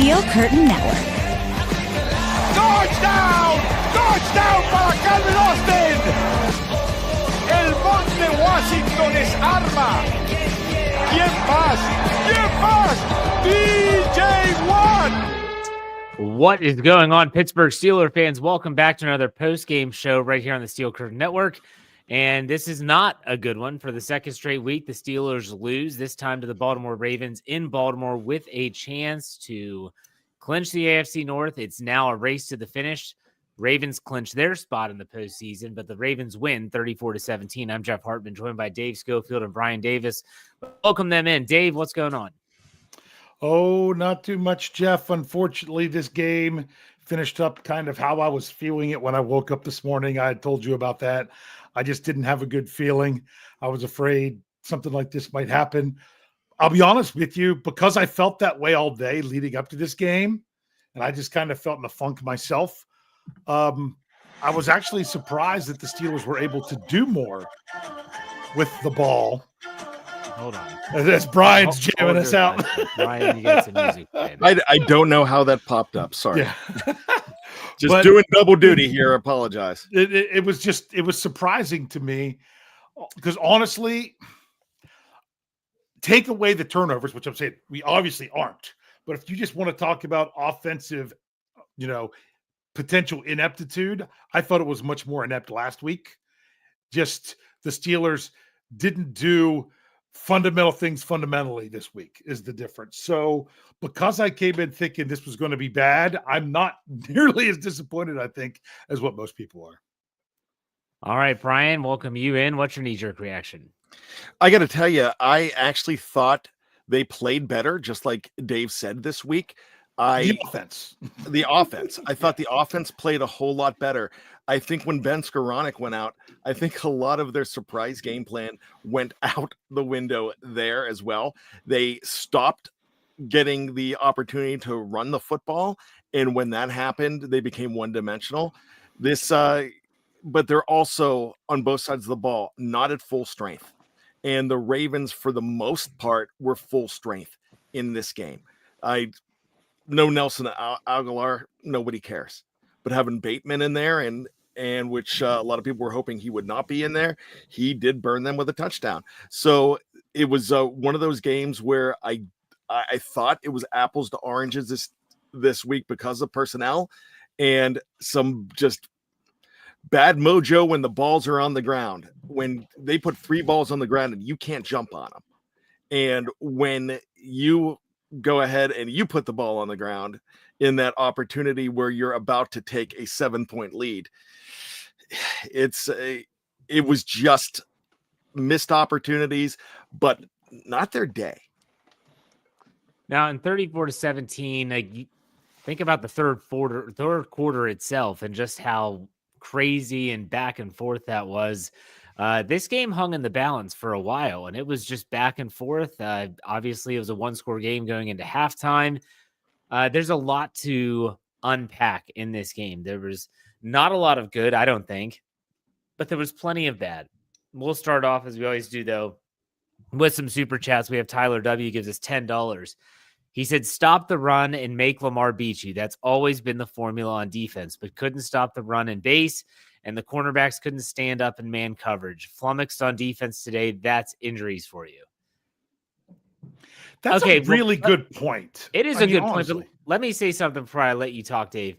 Steel Curtain Network. Touchdown! Touchdown para Calvin Austin! El Monte Washington es arma. ¿Quién más? ¿Quién más? DJ Watt! What is going on, Pittsburgh Steelers fans? Welcome back to another post-game show right here on the Steel Curtain Network. And this is not a good one. For the second straight week, the Steelers lose, this time to the Baltimore Ravens in Baltimore with a chance to clinch the AFC North. It's now a race to the finish. Ravens clinch their spot in the postseason, but the Ravens win 34-17. I'm Jeff Hartman, joined by Dave Schofield and Bryan Davis. Welcome them in. Dave, what's going on? Oh, not too much, Jeff. Unfortunately, this game finished up kind of how I was feeling it when I woke up this morning. I had told you about that. I just didn't have a good feeling. I was afraid something like this might happen. I'll be honest with you, because I felt that way all day leading up to this game, and I just kind of felt in a funk myself. I was actually surprised that the Steelers were able to do more with the ball. Hold on. As Brian's jamming us out. Brian, you got some music playing. I don't know how that popped up. Sorry. Yeah. Just doing double duty here. I apologize. It was surprising to me because honestly, take away the turnovers, which I'm saying we obviously aren't. But if you just want to talk about offensive, potential ineptitude, I thought it was much more inept last week. Just the Steelers didn't do fundamental things fundamentally this week is the difference. So because I came in thinking this was going to be bad, I'm not nearly as disappointed, I think, as what most people are. All right, Brian, welcome you in. What's your knee-jerk reaction? I got to tell you, I actually thought they played better, just like Dave said this week. The offense. I thought the offense played a whole lot better. I think when Ben Skoranek went out, I think a lot of their surprise game plan went out the window there as well. They stopped getting the opportunity to run the football, and when that happened, they became one-dimensional. But they're also on both sides of the ball, not at full strength. And the Ravens, for the most part, were full strength in this game. No Nelson Aguilar, nobody cares. But having Bateman in there, and which a lot of people were hoping he would not be in there, he did burn them with a touchdown. So it was one of those games where I thought it was apples to oranges this week because of personnel and some just bad mojo when the balls are on the ground. When they put 3 balls on the ground and you can't jump on them. And when you go ahead and you put the ball on the ground in that opportunity where you're about to take a 7-point lead, it was just missed opportunities, but not their day. Now in 34-17, think about the third quarter itself and just how crazy and back and forth that was. This game hung in the balance for a while, and it was just back and forth. Obviously, it was a one-score game going into halftime. There's a lot to unpack in this game. There was not a lot of good, I don't think, but there was plenty of bad. We'll start off, as we always do, though, with some super chats. We have Tyler W. gives us $10. He said, stop the run and make Lamar beat you. That's always been the formula on defense, but couldn't stop the run and base, and the cornerbacks couldn't stand up in man coverage. Flummoxed on defense today. That's injuries for you. That's a really good point. It is a good point, but let me say something before I let you talk, Dave.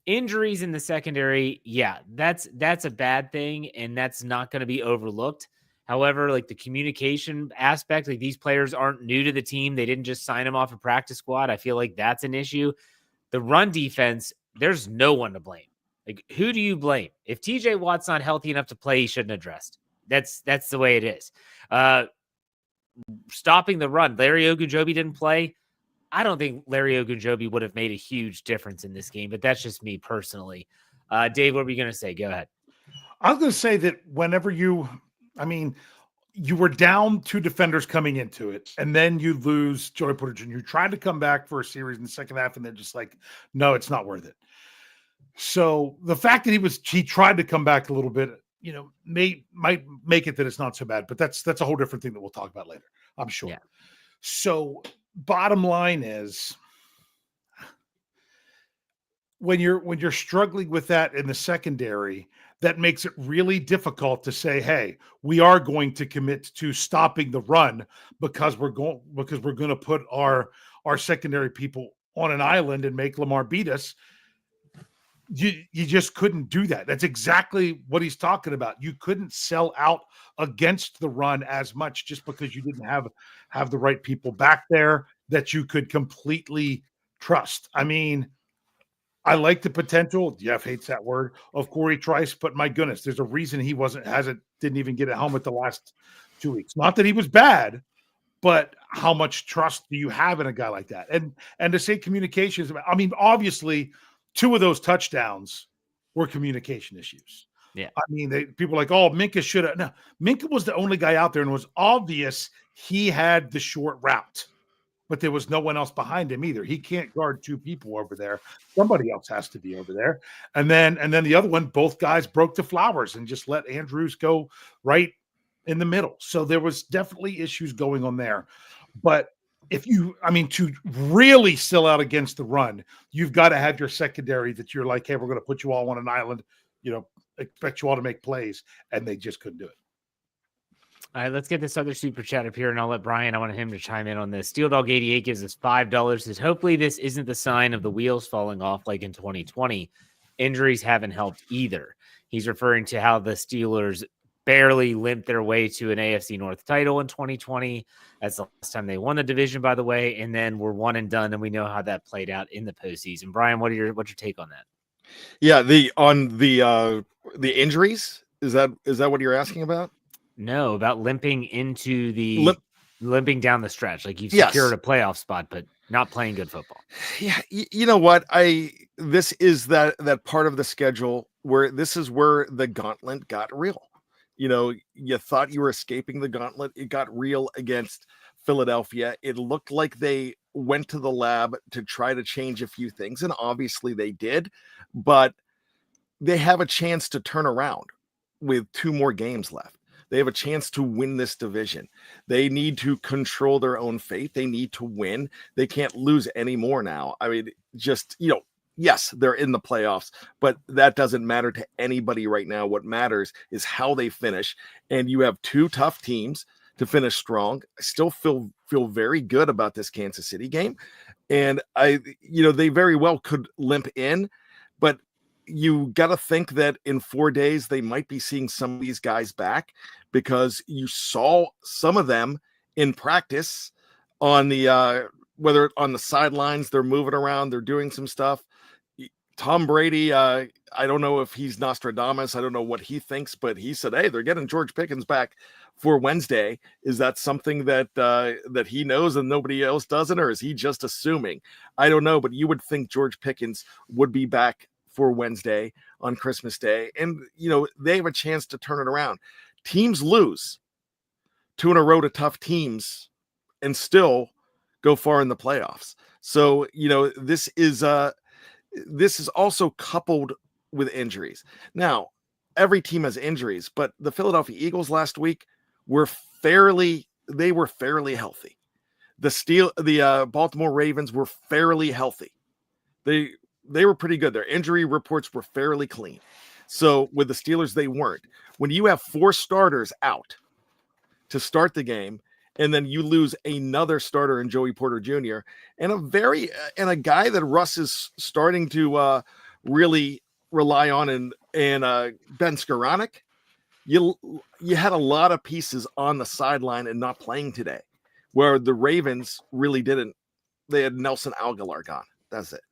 Injuries in the secondary, yeah, that's a bad thing, and that's not going to be overlooked. However, the communication aspect, these players aren't new to the team. They didn't just sign them off a practice squad. I feel like that's an issue. The run defense, there's no one to blame. Who do you blame? If TJ Watt's not healthy enough to play, he shouldn't have dressed. That's the way it is. Stopping the run. Larry Ogunjobi didn't play. I don't think Larry Ogunjobi would have made a huge difference in this game, but that's just me personally. Dave, what were you going to say? Go ahead. I was going to say that whenever you were down 2 defenders coming into it, and then you lose Joey Porter Jr. You tried to come back for a series in the second half, and they're just no, it's not worth it. So the fact that he tried to come back a little bit, might make it that it's not so bad, but that's a whole different thing that we'll talk about later, I'm sure. Yeah. So bottom line is, when you're struggling with that in the secondary, that makes it really difficult to say, hey, we are going to commit to stopping the run because we're going to put our secondary people on an island and make Lamar beat us. You just couldn't do that. That's exactly what he's talking about. You couldn't sell out against the run as much just because you didn't have the right people back there that you could completely trust. I mean, I like the potential. Jeff hates that word of Corey Trice, but my goodness, there's a reason he didn't even get a helmet the last 2 weeks. Not that he was bad, but how much trust do you have in a guy like that? And to say communications, I mean, obviously, 2 of those touchdowns were communication issues. Yeah. I mean, people are like, oh, Minka should have. No, Minka was the only guy out there, and it was obvious he had the short route, but there was no one else behind him either. He can't guard 2 people over there. Somebody else has to be over there. And then the other one, both guys broke the flowers and just let Andrews go right in the middle. So there was definitely issues going on there. But to really sell out against the run, you've got to have your secondary that you're like, hey, we're going to put you all on an island, expect you all to make plays. And they just couldn't do it. All right, let's get this other super chat up here, and I'll let Brian. I want him to chime in on this. Steel Dog 88 gives us $5. Says, hopefully this isn't the sign of the wheels falling off like in 2020. Injuries haven't helped either. He's referring to how the Steelers barely limped their way to an AFC North title in 2020. That's the last time they won the division, by the way, and then we're one and done, and we know how that played out in the postseason. Brian, what's your take on that? Yeah, the injuries, is that what you're asking about? No, about limping into limping down the stretch. Like you've secured a playoff spot, but not playing good football. Yeah. You know what? This is that part of the schedule where this is where the gauntlet got real. You thought you were escaping the gauntlet. It got real against Philadelphia. It looked like they went to the lab to try to change a few things. And obviously they did, but they have a chance to turn around with 2 more games left. They have a chance to win this division. They need to control their own fate. They need to win. They can't lose anymore now. I mean, yes, they're in the playoffs, but that doesn't matter to anybody right now. What matters is how they finish. And you have 2 tough teams to finish strong. I still feel very good about this Kansas City game. And they very well could limp in, but you got to think that in 4 days, they might be seeing some of these guys back because you saw some of them in practice on the, whether on the sidelines, they're moving around, they're doing some stuff. Tom Brady, I don't know if he's Nostradamus. I don't know what he thinks, but he said, hey, they're getting George Pickens back for Wednesday. Is that something that he knows and nobody else doesn't, or is he just assuming? I don't know, but you would think George Pickens would be back for Wednesday on Christmas Day. And, they have a chance to turn it around. Teams lose 2 in a row to tough teams and still go far in the playoffs. So, this is also coupled with injuries. Now, every team has injuries, but the Philadelphia Eagles last week were fairly healthy. The Baltimore Ravens were fairly healthy. They were pretty good. Their injury reports were fairly clean. So with the Steelers, they weren't. When you have 4 starters out to start the game, and then you lose another starter in Joey Porter Jr. and a guy that Russ is starting to really rely on, and Ben Skoranek, you had a lot of pieces on the sideline and not playing today, where the Ravens really didn't. They had Nelson Aguilar gone. That's it.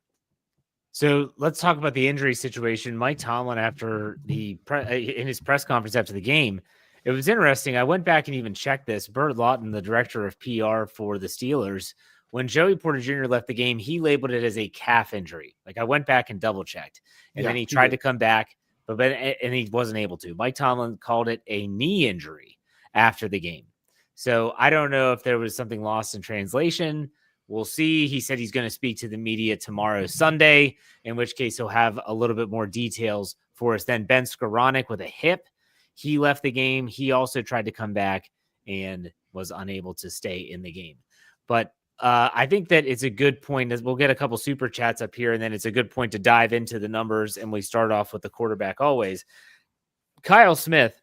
So let's talk about the injury situation. Mike Tomlin, after in his press conference after the game, it was interesting. I went back and even checked this. Bert Lawton, the director of PR for the Steelers, when Joey Porter Jr. left the game, he labeled it as a calf injury. Like I went back and double checked, and then he tried to come back, and he wasn't able to. Mike Tomlin called it a knee injury after the game. So I don't know if there was something lost in translation. We'll see. He said he's going to speak to the media tomorrow, Sunday, in which case he'll have a little bit more details for us. Then Ben Skoranek with a hip. He left the game. He also tried to come back and was unable to stay in the game. But I think that it's a good point, as we'll get a couple super chats up here, and then it's a good point to dive into the numbers. And we start off with the quarterback always. Kyle Smith,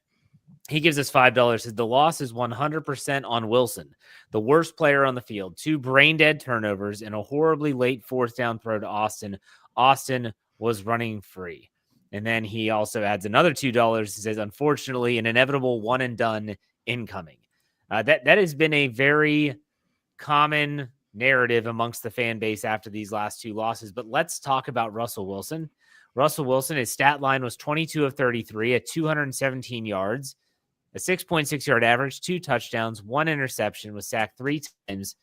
he gives us $5. Says the loss is 100% on Wilson, the worst player on the field. 2 brain dead turnovers and a horribly late 4th down throw to Austin. Austin was running free. And then he also adds another $2. He says, unfortunately, an inevitable one and done incoming. That has been a very common narrative amongst the fan base after these last 2 losses. But let's talk about Russell Wilson. Russell Wilson, his stat line was 22 of 33 at 217 yards, a 6.6 yard average, 2 touchdowns, 1 interception, was sacked 3 times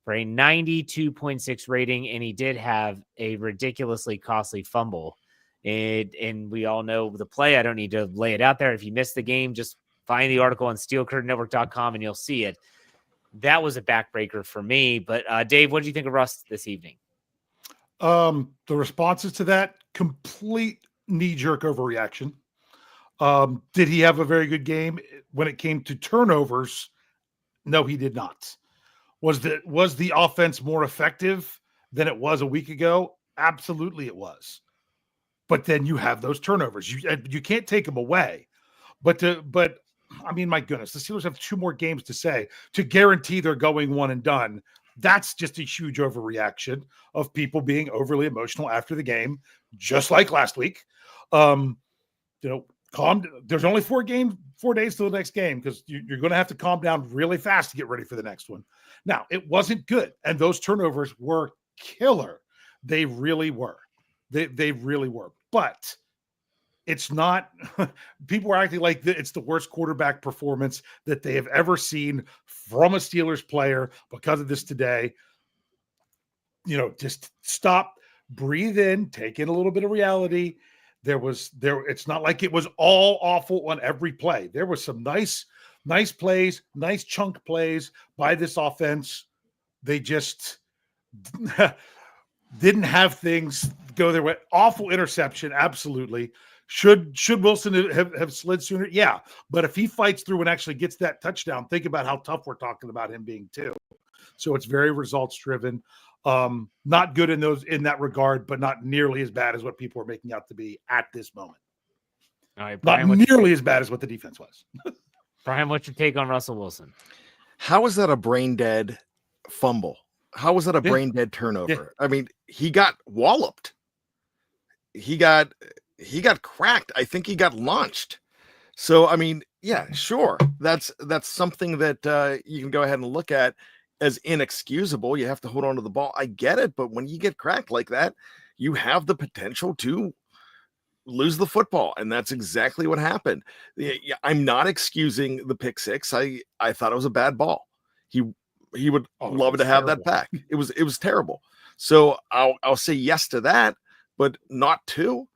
for a 92.6 rating. And he did have a ridiculously costly fumble. And we all know the play. I don't need to lay it out there. If you missed the game, just find the article on SteelCurtainNetwork.com and you'll see it. That was a backbreaker for me. But Dave, what did you think of Russ this evening? The responses to that, complete knee-jerk overreaction. Did he have a very good game when it came to turnovers? No, he did not. Was the offense more effective than it was a week ago? Absolutely it was. But then you have those turnovers. You can't take them away. But I mean, my goodness, the Steelers have 2 more games to guarantee they're going one and done. That's just a huge overreaction of people being overly emotional after the game, just like last week. There's only 4 days till the next game, because you're going to have to calm down really fast to get ready for the next one. Now, it wasn't good, and those turnovers were killer. They really were. They really were. But it's not – people are acting like it's the worst quarterback performance that they have ever seen from a Steelers player because of this today. Just stop, breathe in, take in a little bit of reality. It's not like it was all awful on every play. There was some nice plays, nice chunk plays by this offense. They just didn't have things go their way. Awful interception, absolutely. Should Wilson have slid sooner? Yeah. But if he fights through and actually gets that touchdown, think about how tough we're talking about him being too. So it's very results driven. Not good in that regard, but not nearly as bad as what people are making out to be at this moment. All right, Brian, not nearly as bad as what the defense was. Brian, what's your take on Russell Wilson? How is that a brain dead fumble? How was that a brain dead turnover? Yeah. I mean, he got walloped. He got cracked. I think he got launched. So, I mean, yeah, sure. That's something that you can go ahead and look at as inexcusable. You have to hold on to the ball. I get it. But when you get cracked like that, you have the potential to lose the football. And that's exactly what happened. I'm not excusing the pick six. I thought it was a bad ball. He would love to have that back. It was terrible. So I'll say yes to that, but not to.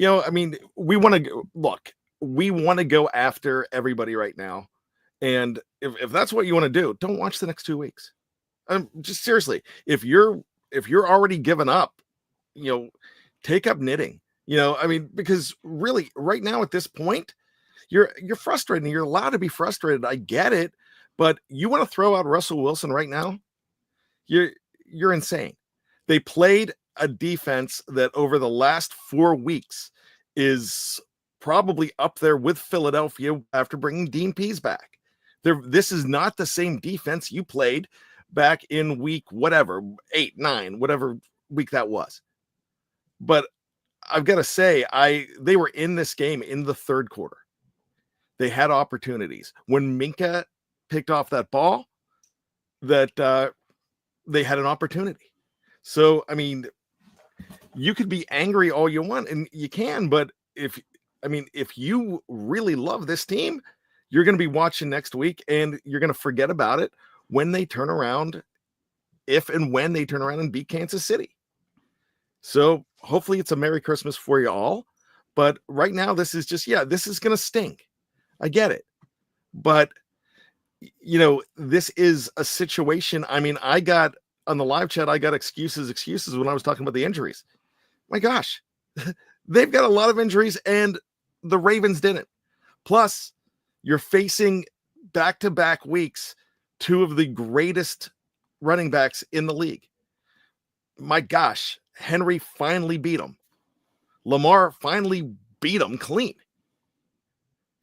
I mean, we want to go after everybody right now. And if that's what you want to do, don't watch the next 2 weeks. Just seriously, if you're already given up, take up knitting. I mean, because really right now at this point, you're frustrated and you're allowed to be frustrated. I get it, but you want to throw out Russell Wilson right now? You're insane. They played a defense that over the last 4 weeks is probably up there with Philadelphia after bringing Dean Pease back. This is not the same defense you played back in week 8, 9, whatever week that was. But I've got to say, they were in this game in the third quarter. They had opportunities. When Minka picked off that ball, that they had an opportunity. So, I mean, you could be angry all you want, and you can, but if you really love this team, you're going to be watching next week and you're going to forget about it when they turn around, if and when they turn around and beat Kansas City. So hopefully it's a Merry Christmas for you all. But right now, this is going to stink. I get it. But, this is a situation. I mean, I got on the live chat, I got excuses when I was talking about the injuries. My gosh, they've got a lot of injuries and the Ravens didn't. Plus, you're facing back-to-back weeks 2 of the greatest running backs in the league. My gosh, Henry finally beat him. Lamar finally beat him clean.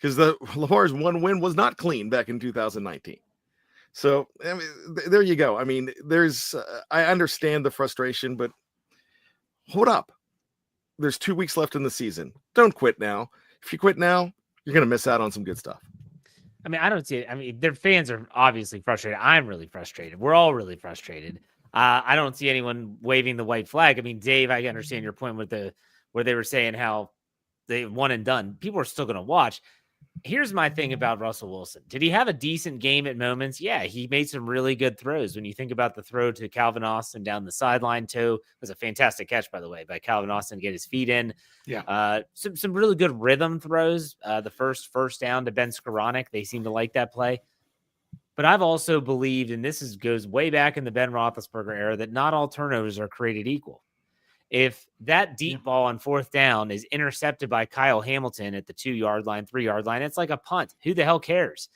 Because Lamar's one win was not clean back in 2019. So I mean, there you go. I mean, I understand the frustration, but hold up. There's 2 weeks left in the season. Don't quit now. If you quit now, you're going to miss out on some good stuff. I mean, I don't see it. I mean, their fans are obviously frustrated. I'm really frustrated. We're all really frustrated. I don't see anyone waving the white flag. I mean, Dave, I understand your point with where they were saying how they won and done. People are still going to watch. Here's my thing about Russell Wilson. Did he have a decent game at moments? Yeah, he made some really good throws. When you think about the throw to Calvin Austin down the sideline too, it was a fantastic catch, by the way, by Calvin Austin to get his feet in. Yeah. Some really good rhythm throws. The first down to Ben Skoranek, they seem to like that play. But I've also believed, and this goes way back in the Ben Roethlisberger era, that not all turnovers are created equal. If that deep ball on 4th down is intercepted by Kyle Hamilton at the 2-yard line, 3-yard line, it's like a punt. Who the hell cares?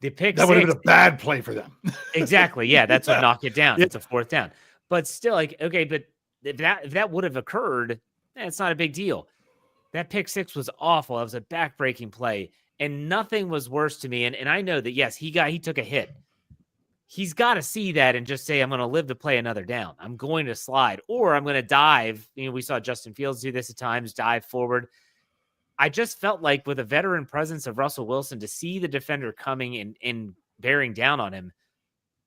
The pick that would have been a bad play for them. Exactly. Yeah, that's what knocked it down. It's a 4th down. But still, like, okay, but if that would have occurred, it's not a big deal. That pick 6 was awful. It was a back-breaking play, and nothing was worse to me. And I know that, yes, he took a hit. He's got to see that and just say, I'm going to live to play another down. I'm going to slide, or I'm going to dive. You know, we saw Justin Fields do this at times, dive forward. I just felt like with a veteran presence of Russell Wilson, to see the defender coming and bearing down on him,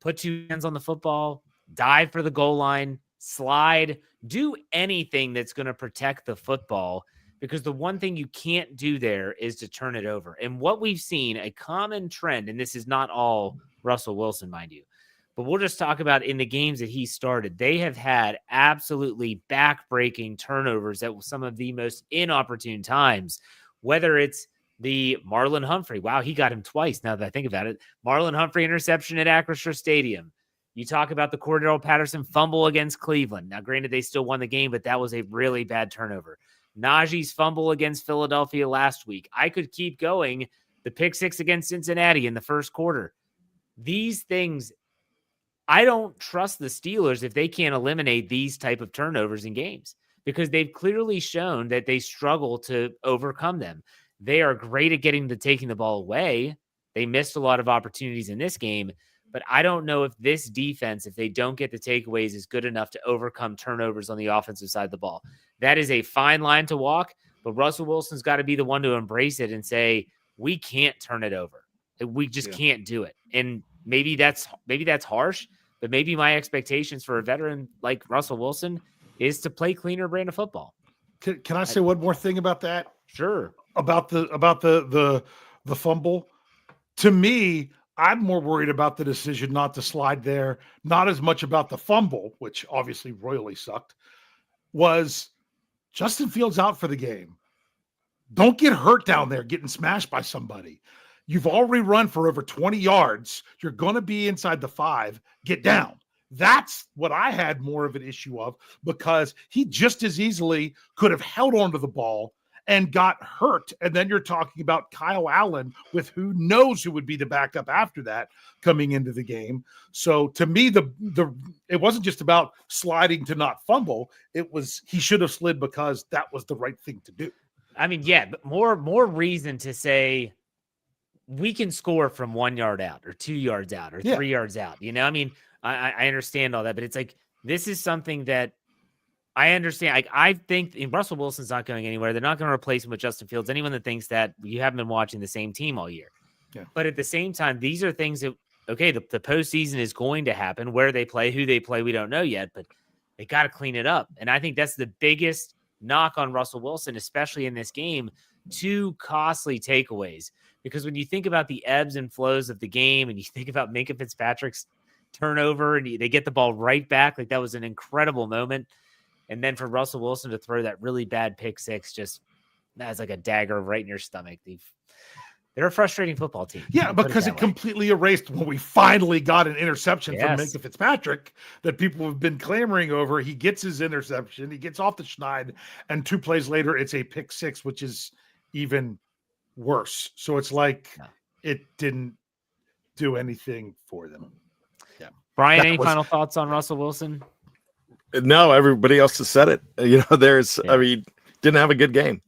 put 2 hands on the football, dive for the goal line, slide, do anything that's going to protect the football, because the one thing you can't do there is to turn it over. And what we've seen, a common trend, and this is not all Russell Wilson, mind you, but we'll just talk about in the games that he started, they have had absolutely back-breaking turnovers at some of the most inopportune times, whether it's the Marlon Humphrey. Wow, he got him twice now that I think about it. Marlon Humphrey interception at Acrisure Stadium. You talk about the Cordero Patterson fumble against Cleveland. Now, granted, they still won the game, but that was a really bad turnover. Najee's fumble against Philadelphia last week. I could keep going. The pick 6 against Cincinnati in the first quarter. These things, I don't trust the Steelers if they can't eliminate these type of turnovers in games, because they've clearly shown that they struggle to overcome them. They are great at taking the ball away. They missed a lot of opportunities in this game, but I don't know if this defense, if they don't get the takeaways, is good enough to overcome turnovers on the offensive side of the ball. That is a fine line to walk, but Russell Wilson's got to be the one to embrace it and say, we can't turn it over. We just can't do it. And maybe that's harsh, but maybe my expectations for a veteran like Russell Wilson is to play cleaner brand of football. Can I say one more thing about that? Sure. About the fumble. To me, I'm more worried about the decision not to slide there, not as much about the fumble, which obviously royally sucked. Was Justin Fields out for the game? Don't get hurt down there getting smashed by somebody. You've already run for over 20 yards. You're going to be inside the 5. Get down. That's what I had more of an issue of, because he just as easily could have held onto the ball and got hurt. And then you're talking about Kyle Allen, with who knows who would be the backup after that coming into the game. So to me, it wasn't just about sliding to not fumble. It was, he should have slid because that was the right thing to do. I mean, yeah, but more reason to say we can score from 1 yard out or 2 yards out or 3 yards out. You know, I mean, I understand all that, but it's like, this is something that I understand. I think Russell Wilson's not going anywhere. They're not going to replace him with Justin Fields. Anyone that thinks that, you haven't been watching the same team all year. Yeah. But at the same time, these are things that, okay, the postseason is going to happen. Where they play, who they play, we don't know yet, but they got to clean it up. And I think that's the biggest knock on Russell Wilson, especially in this game. 2 costly takeaways. Because when you think about the ebbs and flows of the game, and you think about Minkah Fitzpatrick's turnover, and they get the ball right back, like that was an incredible moment. And then for Russell Wilson to throw that really bad pick 6, just that's like a dagger right in your stomach. They're a frustrating football team. Yeah, because it completely erased when we finally got an interception from Minkah Fitzpatrick that people have been clamoring over. He gets his interception. He gets off the schneid, and 2 plays later, it's a pick 6, which is even worse. So it's like it didn't do anything for them. Yeah. Brian, any final thoughts on Russell Wilson? No, everybody else has said it. I mean, didn't have a good game.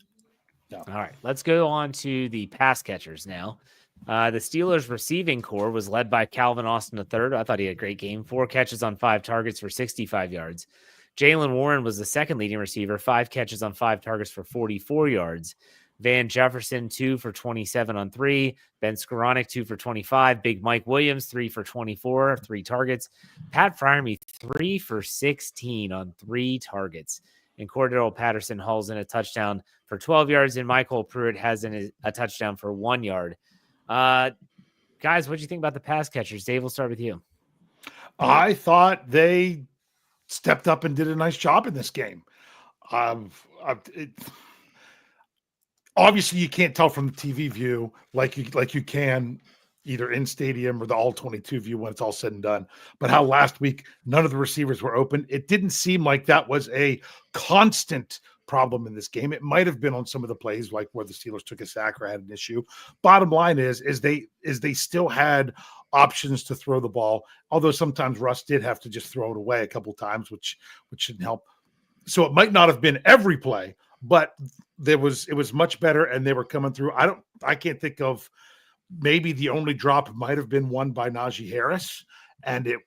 No. All right, let's go on to the pass catchers now. The Steelers receiving core was led by Calvin Austin III. I thought he had a great game. 4 catches on 5 targets for 65 yards. Jalen Warren was the second leading receiver, 5 catches on 5 targets for 44 yards. Van Jefferson, 2 for 27 on 3. Ben Skoranek, 2 for 25. Big Mike Williams, 3 for 24, 3 targets. Pat Freiermuth, 3 for 16 on 3 targets. And Cordero Patterson hauls in a touchdown for 12 yards, and Michael Pruitt has in a touchdown for 1 yard. Guys, what do you think about the pass catchers? Dave, we'll start with you. I thought they stepped up and did a nice job in this game. Obviously, you can't tell from the TV view like you can either in stadium or the all 22 view when it's all said and done. But how last week none of the receivers were open, it didn't seem like that was a constant problem in this game. It might have been on some of the plays, like where the Steelers took a sack or had an issue. Bottom line is they still had options to throw the ball, although sometimes Russ did have to just throw it away a couple times, which shouldn't help. So it might not have been every play, but it was much better, and they were coming through. I can't think of, maybe the only drop might have been one by Najee Harris, and if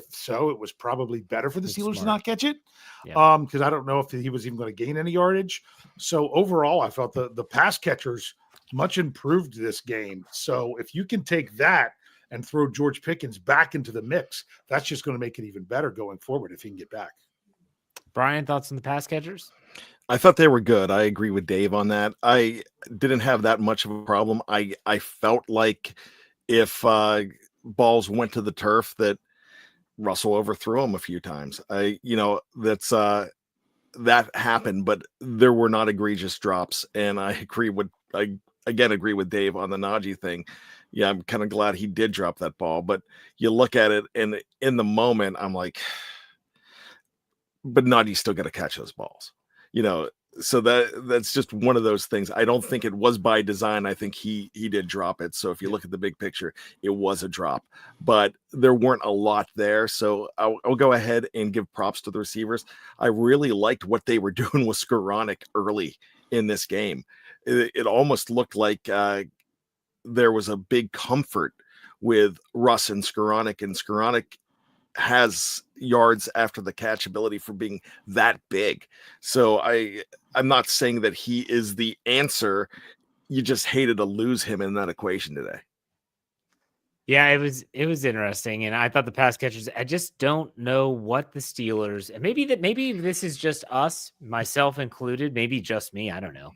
so, it was probably better for the Steelers to not catch it. Yeah. Because I don't know if he was even going to gain any yardage. So overall, I felt the pass catchers much improved this game. So if you can take that and throw George Pickens back into the mix, that's just going to make it even better going forward if he can get back. Brian, thoughts on the pass catchers? I thought they were good. I agree with Dave on that. I didn't have that much of a problem. I felt like if balls went to the turf that Russell overthrew them a few times. That happened, but there were not egregious drops. And I agree with Dave on the Najee thing. Yeah, I'm kind of glad he did drop that ball, but you look at it and in the moment, I'm like, but Najee's still got to catch those balls. So that's just one of those things. I don't think it was by design. I think he did drop it. So if you look at the big picture, it was a drop, but there weren't a lot there. So I'll go ahead and give props to the receivers. I really liked what they were doing with Skoranek early in this game. It almost looked like there was a big comfort with Russ and Skoranek has yards after the catch ability for being that big. So I'm not saying that he is the answer. You just hated to lose him in that equation today. Yeah, it was interesting. And I thought the pass catchers, I just don't know what the Steelers, and maybe this is just us, myself included, maybe just me, I don't know,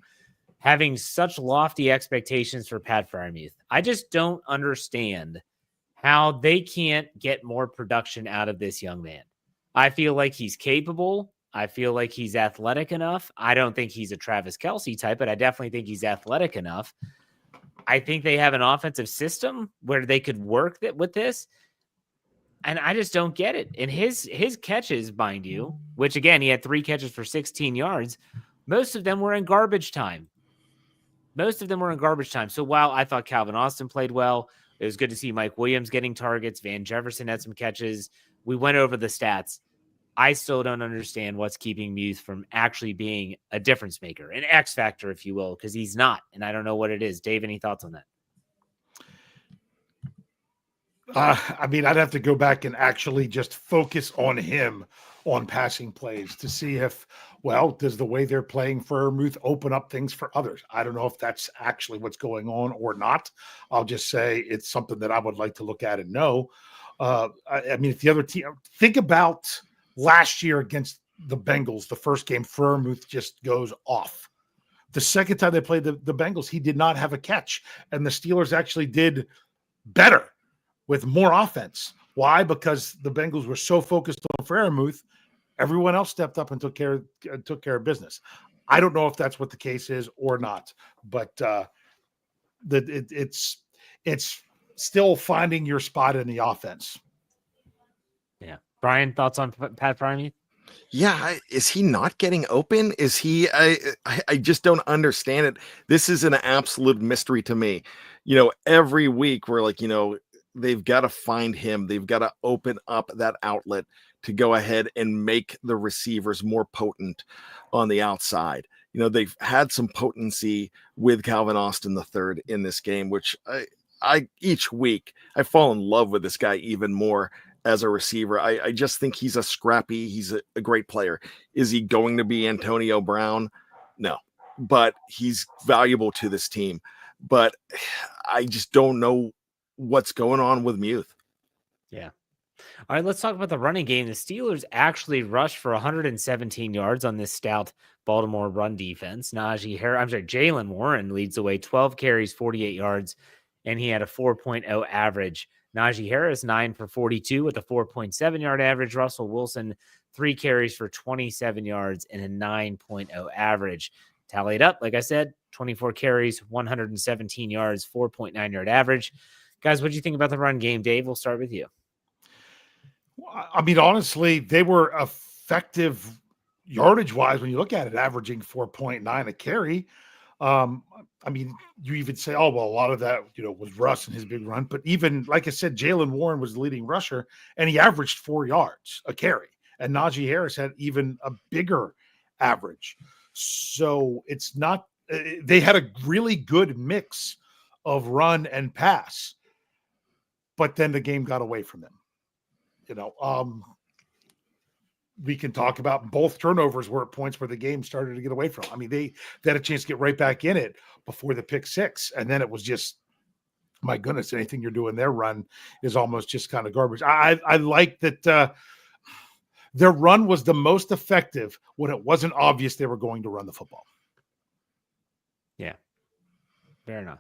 having such lofty expectations for Pat Freiermuth. I just don't understand how they can't get more production out of this young man. I feel like he's capable. I feel like he's athletic enough. I don't think he's a Travis Kelce type, but I definitely think he's athletic enough. I think they have an offensive system where they could work with this. And I just don't get it. And his catches, mind you, which again, he had 3 catches for 16 yards. Most of them were in garbage time. So while I thought Calvin Austin played well, it was good to see Mike Williams getting targets. Van Jefferson had some catches. We went over the stats. I still don't understand what's keeping Muth from actually being a difference maker, an X factor, if you will, because he's not. And I don't know what it is. Dave, any thoughts on that? I'd have to go back and actually just focus on him on passing plays to see if, does the way they're playing Freiermuth open up things for others? I don't know if that's actually what's going on or not. I'll just say it's something that I would like to look at and know. If the other team, think about last year against the Bengals, the first game, Freiermuth just goes off. The second time they played the Bengals, he did not have a catch, and the Steelers actually did better with more offense. Why? Because the Bengals were so focused on Freiermuth, everyone else stepped up and took care of business. I don't know if that's what the case is or not, but it's still finding your spot in the offense. Yeah, Brian, thoughts on Pat Freiermuth? Yeah, is he not getting open? Is he? I just don't understand it. This is an absolute mystery to me. Every week we're like, they've got to find him. They've got to open up that outlet to go ahead and make the receivers more potent on the outside. You know, they've had some potency with Calvin Austin III in this game, which I each week I fall in love with this guy even more as a receiver. I just think he's he's a great player. Is he going to be Antonio Brown? No, but he's valuable to this team. But I just don't know what's going on with Muth. Yeah. All right, let's talk about the running game. The Steelers actually rushed for 117 yards on this stout Baltimore run defense. Jaylen Warren leads the way, 12 carries, 48 yards, and he had a 4.0 average. Najee Harris, 9 for 42 with a 4.7 yard average. Russell Wilson, 3 carries for 27 yards and a 9.0 average. Tallied up, like I said, 24 carries, 117 yards, 4.9 yard average. Guys, what do you think about the run game? Dave, we'll start with you. I mean, honestly, they were effective yardage-wise when you look at it, averaging 4.9 a carry. I mean, you even say, oh, well, a lot of that, was Russ and his big run. But even, like I said, Jaylen Warren was the leading rusher, and he averaged 4 yards a carry. And Najee Harris had even a bigger average. So it's not – they had a really good mix of run and pass. But then the game got away from them. We can talk about both turnovers were at points where the game started to get away from. I mean, they had a chance to get right back in it before the pick six. And then it was just, my goodness, anything you're doing their run is almost just kind of garbage. I like that their run was the most effective when it wasn't obvious they were going to run the football. Yeah, fair enough.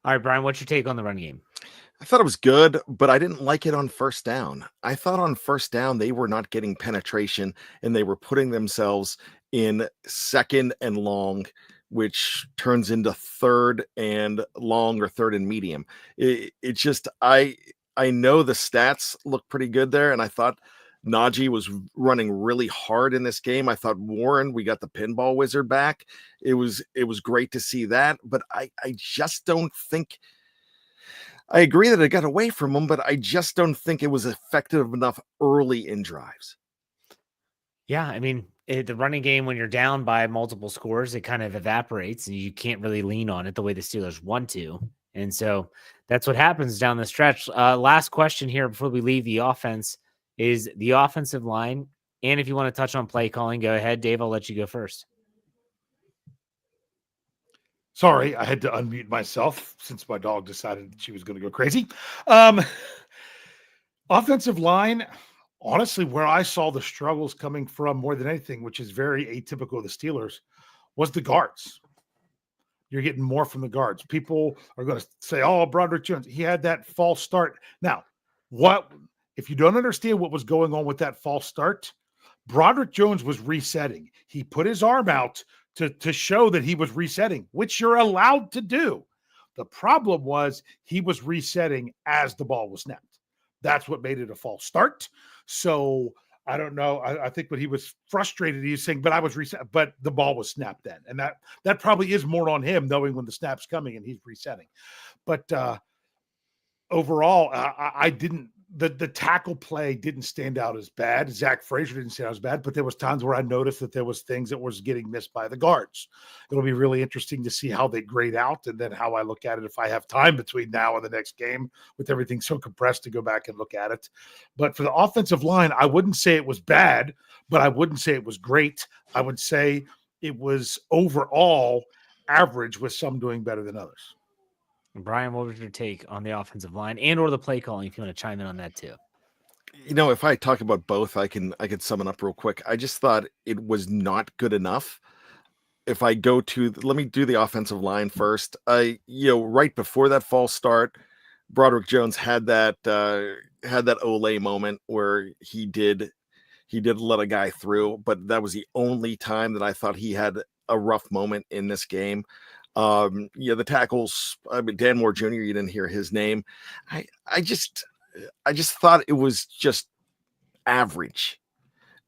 All right, Brian, what's your take on the run game? I thought it was good, but I didn't like it on first down. I thought on first down, they were not getting penetration and they were putting themselves in second and long, which turns into third and long or third and medium. It just, I know the stats look pretty good there. And I thought Najee was running really hard in this game. I thought Warren, we got the pinball wizard back. It was great to see that, but I just don't think, I agree that it got away from him, but I just don't think it was effective enough early in drives. Yeah, I mean, the running game, when you're down by multiple scores, it kind of evaporates and you can't really lean on it the way the Steelers want to. And so that's what happens down the stretch. Last question here before we leave the offense is the offensive line. And if you want to touch on play calling, go ahead. Dave, I'll let you go first. Sorry, I had to unmute myself since my dog decided that she was going to go crazy. Offensive line, honestly, where I saw the struggles coming from more than anything, which is very atypical of the Steelers, was the guards. You're getting more from the guards. People are going to say, oh, Broderick Jones, he had that false start. Now, if you don't understand what was going on with that false start, Broderick Jones was resetting. He put his arm out to show that he was resetting, which you're allowed to do. The problem was he was resetting as the ball was snapped. That's what made it a false start. So I don't know. I think when he was frustrated, he was saying, but I was reset, but the ball was snapped then. And that probably is more on him knowing when the snap's coming and he's resetting. But overall, I didn't, the tackle play didn't stand out as bad. Zach Frazier didn't stand out as bad, but there was times where I noticed that there was things that was getting missed by the guards. It'll be really interesting to see how they grade out and then how I look at it if I have time between now and the next game with everything so compressed to go back and look at it. But for the offensive line, I wouldn't say it was bad, but I wouldn't say it was great. I would say it was overall average with some doing better than others. Brian, what was your take on the offensive line and or the play calling, if you want to chime in on that too? If I talk about both, I could sum it up real quick. I just thought it was not good enough. If I go to, let me do the offensive line first. Right before that false start, Broderick Jones had that Olay moment where he did let a guy through, but that was the only time that I thought he had a rough moment in this game. The tackles, Dan Moore Jr., you didn't hear his name. I just thought it was just average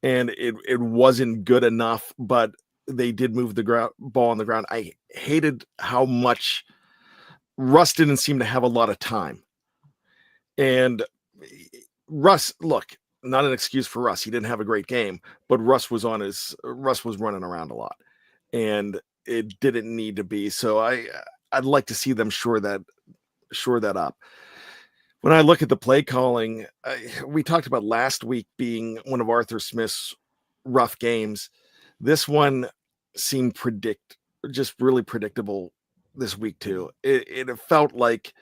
and it wasn't good enough, but they did move the ball on the ground. I hated how much Russ didn't seem to have a lot of time. And Russ, look, not an excuse for Russ. He didn't have a great game, but Russ was running around a lot, and it didn't need to be. So I'd like to see them shore that up. When I look at the play calling, we talked about last week being one of Arthur Smith's rough games. This one seemed just really predictable this week too. It felt like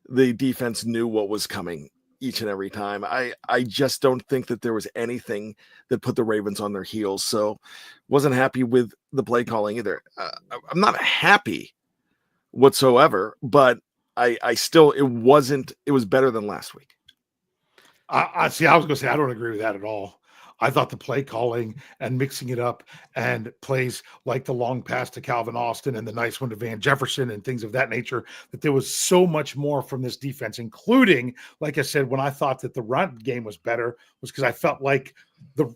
the defense knew what was coming each and every time. I just don't think that there was anything that put the Ravens on their heels. So wasn't happy with the play calling either. I'm not happy whatsoever, but I still, it was better than last week. I see. I was going to say, I don't agree with that at all. I thought the play calling and mixing it up and plays like the long pass to Calvin Austin and the nice one to Van Jefferson and things of that nature, that there was so much more from this defense, including, like I said, when I thought that the run game was better, was because I felt like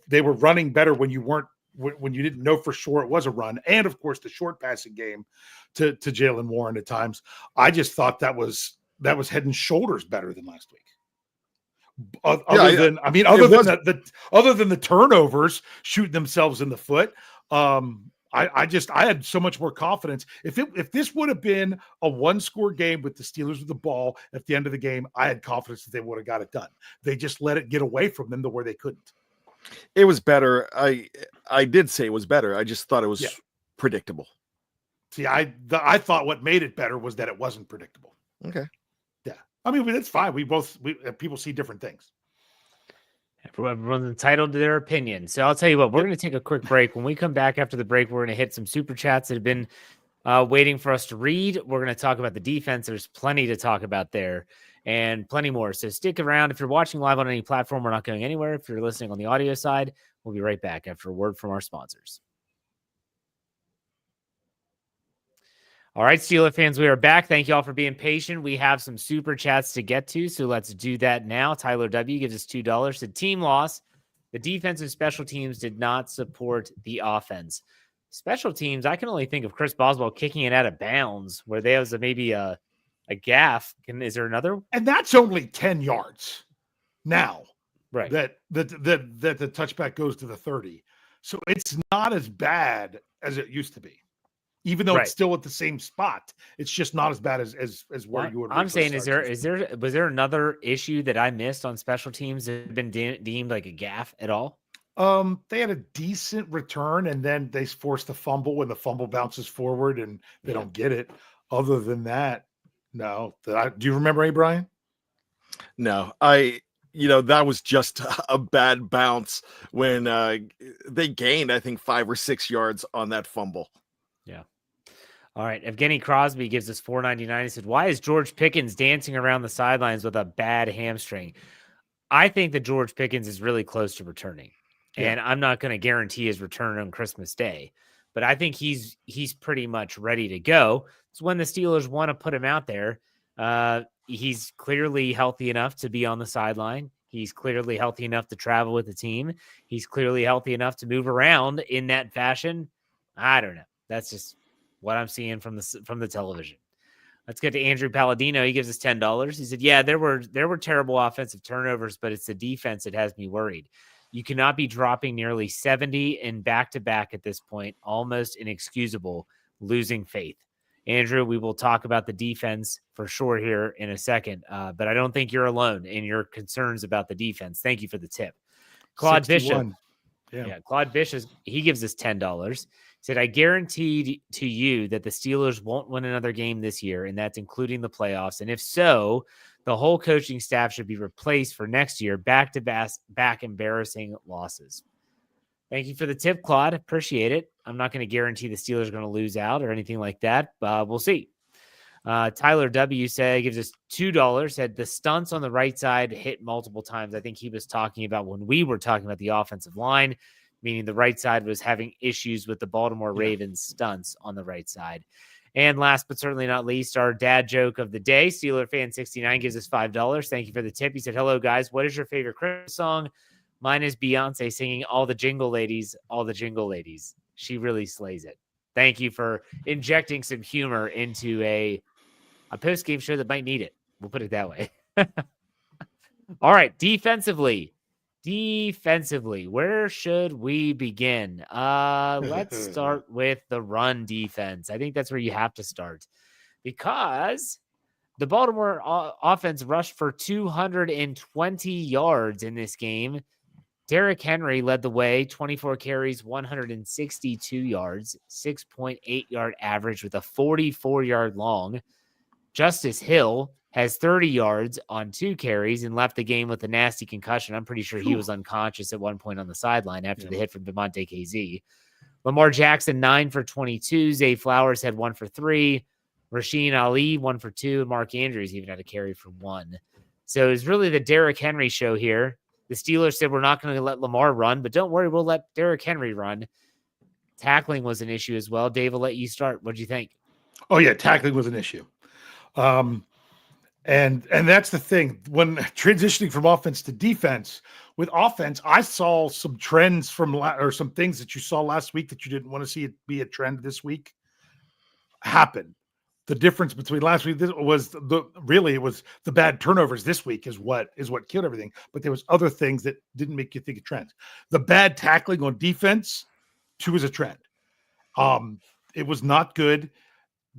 they were running better when you didn't know for sure it was a run. And of course, the short passing game to Jaylen Warren at times. I just thought that was head and shoulders better than last week. Other than the turnovers shooting themselves in the foot, I had so much more confidence. If this would have been a one-score game with the Steelers with the ball at the end of the game, I had confidence that they would have got it done. They just let it get away from them to where they couldn't. It was better. I did say it was better. I just thought it was predictable. See, I thought what made it better was that it wasn't predictable. Okay. I mean, that's fine. People see different things. Everyone's entitled to their opinion. So I'll tell you what, we're going to take a quick break. When we come back after the break, we're going to hit some super chats that have been waiting for us to read. We're going to talk about the defense. There's plenty to talk about there and plenty more. So stick around. If you're watching live on any platform, we're not going anywhere. If you're listening on the audio side, we'll be right back after a word from our sponsors. All right, Steeler fans, we are back. Thank you all for being patient. We have some super chats to get to, so let's do that now. Tyler W. gives us $2. The team loss. The defense and special teams did not support the offense. Special teams, I can only think of Chris Boswell kicking it out of bounds where there was maybe a gaff. Is there another? And that's only 10 yards now. Right. That the touchback goes to the 30. So it's not as bad as it used to be. Even though it's still at the same spot, it's just not as bad as where you were. I'm saying, was there another issue that I missed on special teams that had been deemed like a gaff at all? They had a decent return, and then they forced the fumble when the fumble bounces forward, and they don't get it. Other than that, no. Do you remember any, Brian? No, that was just a bad bounce when they gained, I think, 5 or 6 yards on that fumble. Yeah. All right. Evgeny Crosby gives us $4.99. He said, why is George Pickens dancing around the sidelines with a bad hamstring? I think that George Pickens is really close to returning. Yeah. And I'm not going to guarantee his return on Christmas Day, but I think he's pretty much ready to go. It's when the Steelers want to put him out there. He's clearly healthy enough to be on the sideline. He's clearly healthy enough to travel with the team. He's clearly healthy enough to move around in that fashion. I don't know. That's just what I'm seeing from the television. Let's get to Andrew Palladino. He gives us $10. He said, yeah, there were terrible offensive turnovers, but it's the defense that has me worried. You cannot be dropping nearly 70 in back-to-back at this point. Almost inexcusable, losing faith. Andrew, we will talk about the defense for sure here in a second, but I don't think you're alone in your concerns about the defense. Thank you for the tip. Claude 61. Bishop. Yeah, Claude Bishop, he gives us $10. Said, I guarantee to you that the Steelers won't win another game this year, and that's including the playoffs. And if so, the whole coaching staff should be replaced for next year, back-to-back embarrassing losses. Thank you for the tip, Claude. Appreciate it. I'm not going to guarantee the Steelers are going to lose out or anything like that. We'll see. Tyler W. gives us $2. Said the stunts on the right side hit multiple times. I think he was talking about when we were talking about the offensive line, meaning the right side was having issues with the Baltimore Ravens stunts on the right side. And last but certainly not least, our dad joke of the day, Steeler Fan 69 gives us $5. Thank you for the tip. He said, hello, guys. What is your favorite Christmas song? Mine is Beyonce singing All the Jingle Ladies, All the Jingle Ladies. She really slays it. Thank you for injecting some humor into a post-game show that might need it. We'll put it that way. All right, defensively, where should we begin? Let's start with the run defense. I think that's where you have to start because the Baltimore offense rushed for 220 yards in this game. Derrick Henry led the way, 24 carries, 162 yards, 6.8 yard average with a 44-yard long. Justice Hill has 30 yards on 2 carries and left the game with a nasty concussion. I'm pretty sure he was unconscious at one point on the sideline after the hit from DeMonte KZ. Lamar Jackson, 9 for 22. Zay Flowers had 1 for 3. Rasheen Ali, 1 for 2. And Mark Andrews even had a carry for 1. So it's really the Derrick Henry show here. The Steelers said, we're not going to let Lamar run, but don't worry, we'll let Derrick Henry run. Tackling was an issue as well. Dave, I'll let you start. What do you think? Oh, yeah, tackling was an issue. And that's the thing. When transitioning from offense to defense, with offense, I saw some trends or some things that you saw last week that you didn't want to see it be a trend this week happen. The difference between last week was it was the bad turnovers this week is what killed everything. But there was other things that didn't make you think of trends. The bad tackling on defense, too, was a trend. It was not good.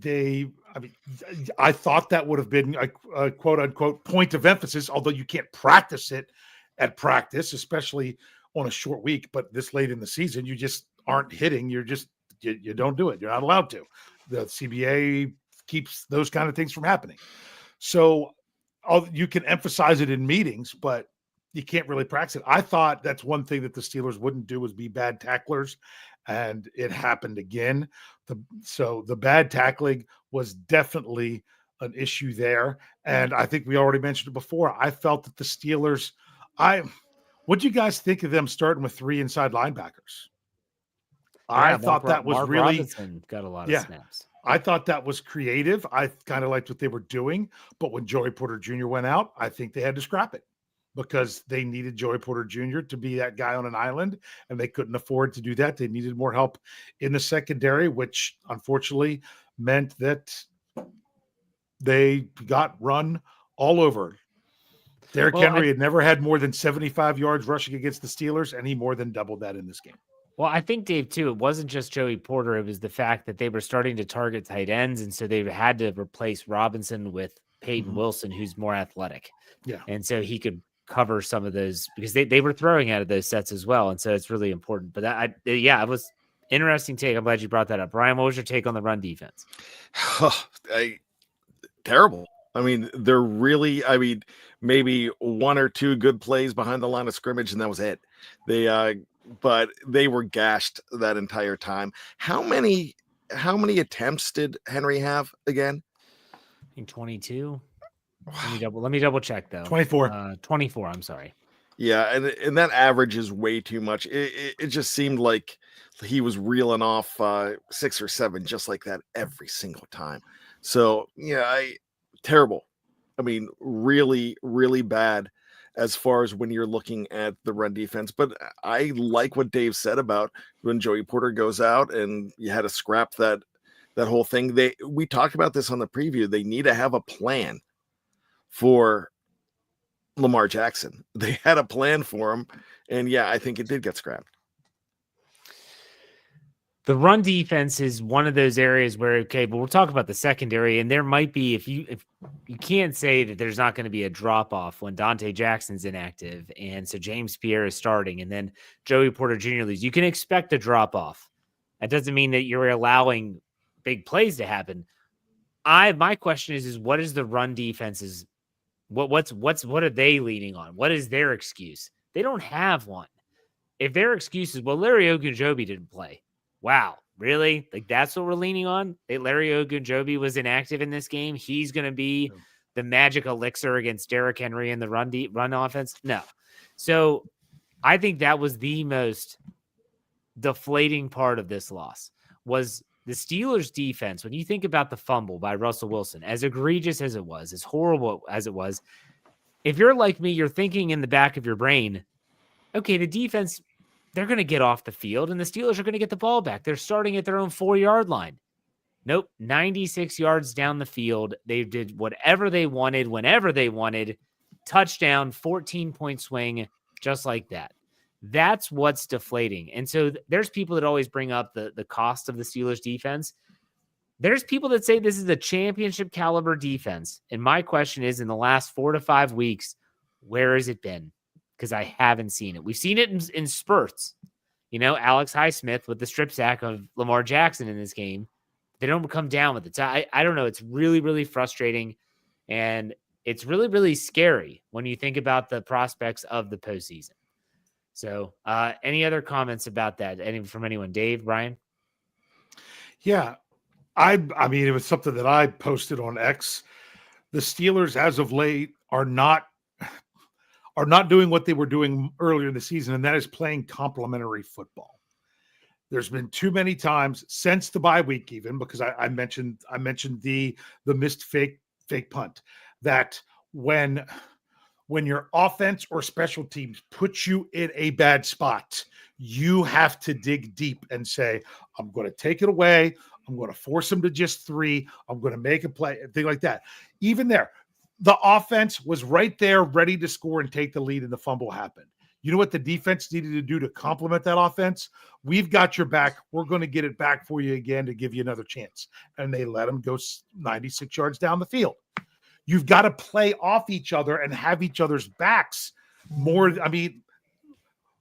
I thought that would have been a quote unquote point of emphasis, although you can't practice it at practice, especially on a short week. But this late in the season, you just aren't hitting. You don't do it. You're not allowed to. The CBA keeps those kind of things from happening. So you can emphasize it in meetings, but you can't really practice it. I thought that's one thing that the Steelers wouldn't do was be bad tacklers, and it happened again. So the bad tackling was definitely an issue there. And I think we already mentioned it before. I felt that the Steelers, what do you guys think of them starting with 3 inside linebackers? I thought that was Mark really Robinson got a lot of snaps. I thought that was creative. I kind of liked what they were doing. But when Joey Porter Jr. went out, I think they had to scrap it because they needed Joey Porter Jr. to be that guy on an island, and they couldn't afford to do that. They needed more help in the secondary, which unfortunately meant that they got run all over. Derrick Henry had never had more than 75 yards rushing against the Steelers, and he more than doubled that in this game. Well, I think, Dave, too, it wasn't just Joey Porter. It was the fact that they were starting to target tight ends, and so they had to replace Robinson with Peyton Wilson, who's more athletic. Yeah. And so he could cover some of those because they were throwing out of those sets as well. And so it's really important. But it was interesting take. I'm glad you brought that up. Brian, what was your take on the run defense? Terrible. I mean, they're really, maybe 1 or 2 good plays behind the line of scrimmage, and that was it. But they were gashed that entire time. How many attempts did Henry have again? I think 22. Let me double check though. 24. 24. I'm sorry. Yeah, and that average is way too much. It just seemed like he was reeling off 6 or 7 just like that every single time. So yeah, terrible. I mean, really, really bad as far as when you're looking at the run defense. But I like what Dave said about when Joey Porter goes out and you had to scrap that whole thing. We talked about this on the preview. They need to have a plan for Lamar Jackson. They had a plan for him. And yeah, I think it did get scrapped. The run defense is one of those areas where, but we'll talk about the secondary, and there might be, if you can't say that there's not going to be a drop off when Dante Jackson's inactive, and so James Pierre is starting, and then Joey Porter Jr. leaves. You can expect a drop off. That doesn't mean that you're allowing big plays to happen. My question is what is the run defense's? What are they leaning on? What is their excuse? They don't have one. If their excuse is, Larry Ogunjobi didn't play. Wow, really? Like that's what we're leaning on? Larry Ogunjobi was inactive in this game. He's going to be the magic elixir against Derrick Henry in the run offense? No. So I think that was the most deflating part of this loss was the Steelers defense. When you think about the fumble by Russell Wilson, as egregious as it was, as horrible as it was, if you're like me, you're thinking in the back of your brain, okay, the defense, they're going to get off the field and the Steelers are going to get the ball back. They're starting at their own 4-yard line. Nope. 96 yards down the field. They did whatever they wanted, whenever they wanted. touchdown, 14-point swing, just like that. That's what's deflating. And so there's people that always bring up the cost of the Steelers defense. There's people that say this is a championship caliber defense. And my question is, in the last 4 to 5 weeks, where has it been? Because I haven't seen it. We've seen it in spurts. Alex Highsmith with the strip sack of Lamar Jackson in this game. They don't come down with it. So I don't know. It's really, really frustrating. And it's really, really scary when you think about the prospects of the postseason. So any other comments about that? From anyone? Dave, Brian? Yeah. I mean, it was something that I posted on X. The Steelers, as of late, are not doing what they were doing earlier in the season, and that is playing complementary football. There's been too many times since the bye week, even because I mentioned the missed fake punt, that when your offense or special teams put you in a bad spot, you have to dig deep and say, I'm going to take it away. I'm going to force them to just 3. I'm going to make a play, thing like that. Even there, the offense was right there, ready to score and take the lead, and the fumble happened. You know what the defense needed to do to complement that offense? We've got your back. We're going to get it back for you again to give you another chance. And they let them go 96 yards down the field. You've got to play off each other and have each other's backs more. I mean,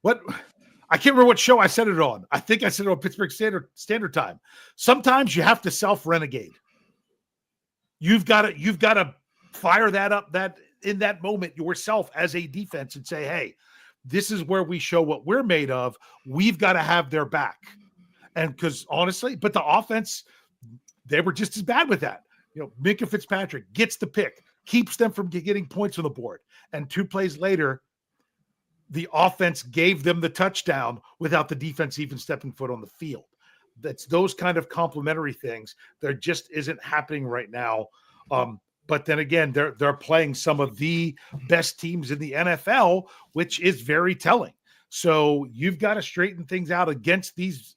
I can't remember what show I said it on. I think I said it on Pittsburgh Standard Time. Sometimes you have to self-renegade. You've got to fire that up that in that moment yourself as a defense and say, hey, this is where we show what we're made of. We've got to have their back. And because honestly, but the offense, they were just as bad with that. Minkah Fitzpatrick gets the pick, keeps them from getting points on the board. And 2 plays later, the offense gave them the touchdown without the defense even stepping foot on the field. That's those kind of complementary things. There just isn't happening right now. But then again, they're playing some of the best teams in the NFL, which is very telling. So you've got to straighten things out against these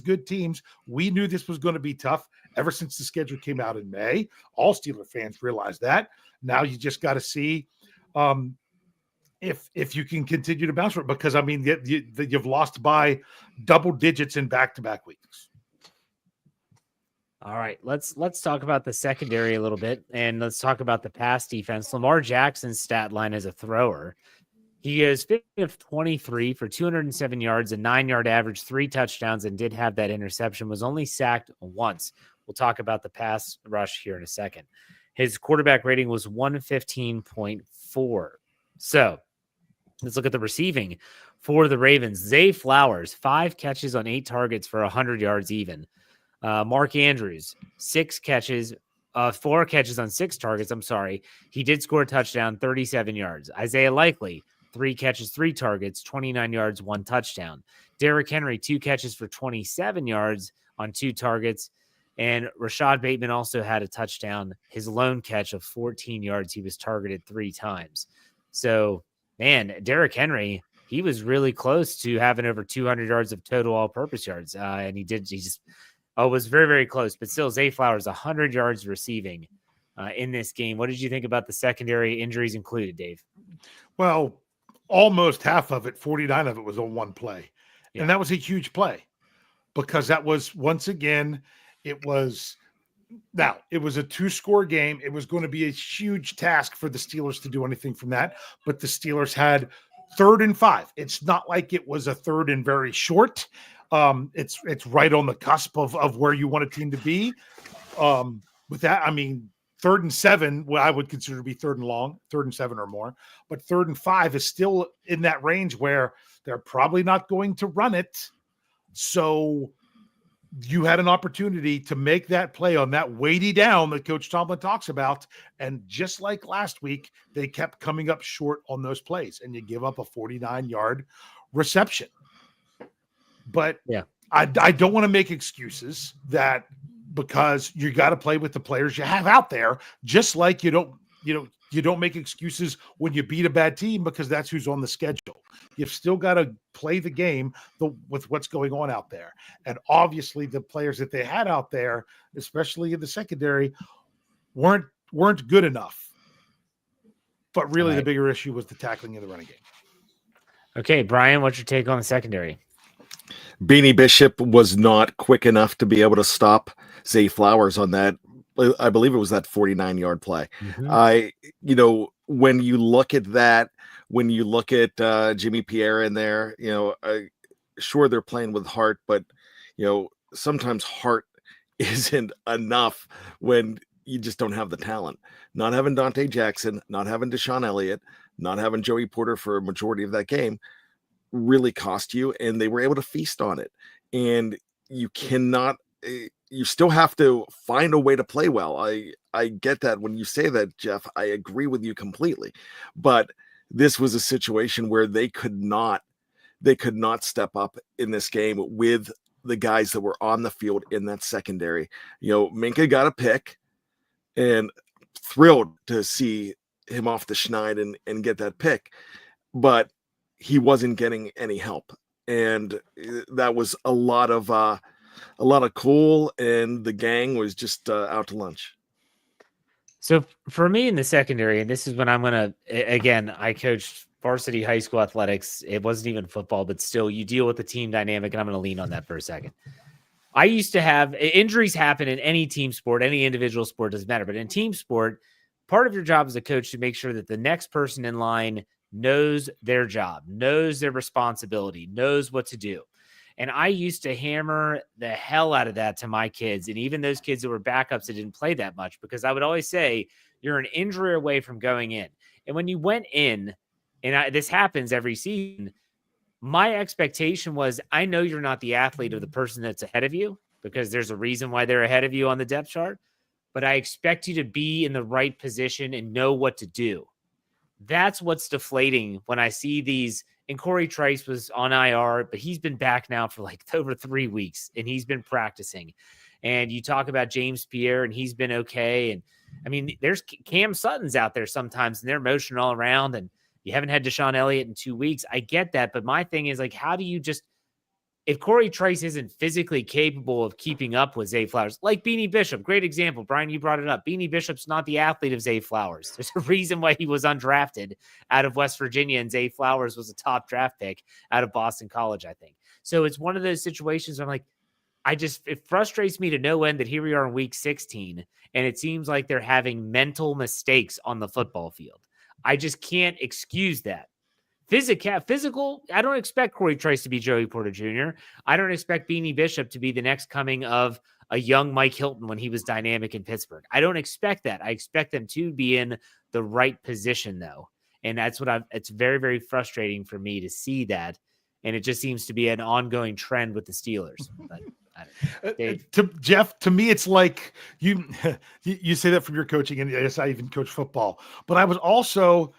good teams. We knew this was going to be tough ever since the schedule came out in May. All Steeler fans realize that. Now you just got to see if you can continue to bounce for it, because I mean you've lost by double digits in back-to-back weeks. All right, let's talk about the secondary a little bit, and let's talk about the pass defense. Lamar Jackson's stat line as a thrower. He is 50 of 23 for 207 yards, a 9-yard average, 3 touchdowns, and did have that interception, was only sacked once. We'll talk about the pass rush here in a second. His quarterback rating was 115.4. So let's look at the receiving for the Ravens. Zay Flowers, 5 catches on 8 targets for 100 yards even. Mark Andrews, 4 catches on 6 targets. I'm sorry. He did score a touchdown, 37 yards. Isaiah Likely, 3 catches, 3 targets, 29 yards, 1 touchdown. Derrick Henry, 2 catches for 27 yards on 2 targets. And Rashad Bateman also had a touchdown, his lone catch of 14 yards. He was targeted 3 times. So, man, Derrick Henry, he was really close to having over 200 yards of total all-purpose yards. And he was very, very close. But still, Zay Flowers, 100 yards receiving in this game. What did you think about the secondary, injuries included, Dave? Well, almost half of it, 49 of it was on one play. Yeah. And that was a huge play because that was, once again, it was a 2-score game. It was going to be a huge task for the Steelers to do anything from that. But the Steelers had 3rd and 5. It's not like it was a 3rd and very short. It's right on the cusp of where you want a team to be. With that, I mean, 3rd and 7, what I would consider to be 3rd and long, 3rd and 7 or more. But 3rd and 5 is still in that range where they're probably not going to run it. So you had an opportunity to make that play on that weighty down that Coach Tomlin talks about. And just like last week, they kept coming up short on those plays, and you give up a 49-yard reception. But yeah, I don't want to make excuses that because you got to play with the players you have out there, just like you don't make excuses when you beat a bad team because that's who's on the schedule. You've still got to play the game with what's going on out there. And obviously the players that they had out there, especially in the secondary, weren't good enough But really, the bigger issue was the tackling in the running game. Okay, Brian, what's your take on the secondary? Beanie Bishop was not quick enough to be able to stop Zay Flowers on that. I believe it was that 49-yard play. When you look at that, when you look at Jimmy Pierre in there, sure, they're playing with heart, but sometimes heart isn't enough when you just don't have the talent. Not having Dante Jackson, not having Deshaun Elliott, not having Joey Porter for a majority of that game really cost you, and they were able to feast on it. And you cannot, you still have to find a way to play well. I get that when you say that, Jeff. I agree with you completely. But this was a situation where they could not step up in this game with the guys that were on the field in that secondary. Minka got a pick, and thrilled to see him off the schneid and get that pick, but he wasn't getting any help. And that was a lot of Cole and the gang was just out to lunch. So for me in the secondary, and this is when I'm going to, again, I coached varsity high school athletics. It wasn't even football, but still you deal with the team dynamic, and I'm going to lean on that for a second. I used to have injuries happen in any team sport, any individual sport, doesn't matter. But in team sport, part of your job as a coach to make sure that the next person in line knows their job, knows their responsibility, knows what to do. And I used to hammer the hell out of that to my kids. And even those kids that were backups that didn't play that much, because I would always say, you're an injury away from going in. And when you went in, and this happens every season, my expectation was, I know you're not the athlete of the person that's ahead of you, because there's a reason why they're ahead of you on the depth chart, but I expect you to be in the right position and know what to do. That's what's deflating when I see these. And Corey Trice was on IR, but he's been back now for like over 3 weeks, and he's been practicing. And you talk about James Pierre, and he's been okay. And I mean, there's Cam Sutton's out there sometimes, and they're motioning all around, and you haven't had Deshaun Elliott in 2 weeks. I get that. But my thing is, like, how do you just, if Corey Trice isn't physically capable of keeping up with Zay Flowers, like Beanie Bishop, great example. Brian, you brought it up. Beanie Bishop's not the athlete of Zay Flowers. There's a reason why he was undrafted out of West Virginia, and Zay Flowers was a top draft pick out of Boston College, I think. So it's one of those situations where I'm like, it frustrates me to no end that here we are in week 16, and it seems like they're having mental mistakes on the football field. I just can't excuse that. Physical, I don't expect Corey Trice to be Joey Porter Jr. I don't expect Beanie Bishop to be the next coming of a young Mike Hilton when he was dynamic in Pittsburgh. I don't expect that. I expect them to be in the right position, though. And that's what it's very, very frustrating for me to see that. And it just seems to be an ongoing trend with the Steelers. But Jeff, to me, it's like you say that from your coaching, and yes, I even coach football, but I was also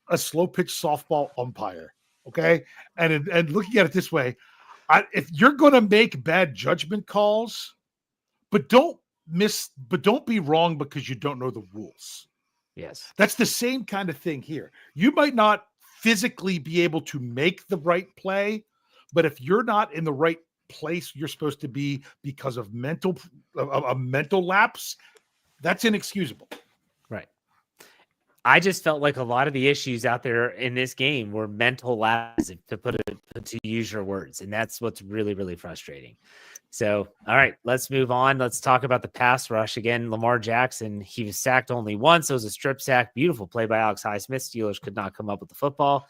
a slow pitch softball umpire. Okay. And looking at it this way, if you're going to make bad judgment calls, but don't be wrong because you don't know the rules. Yes. That's the same kind of thing here. You might not physically be able to make the right play, but if you're not in the right place you're supposed to be because of a mental lapse, that's inexcusable. Right. I just felt like a lot of the issues out there in this game were mental lapses, to use your words. And that's what's really, really frustrating. So, all right, let's move on. Let's talk about the pass rush. Again, Lamar Jackson, he was sacked only once. It was a strip sack. Beautiful play by Alex Highsmith. Steelers could not come up with the football.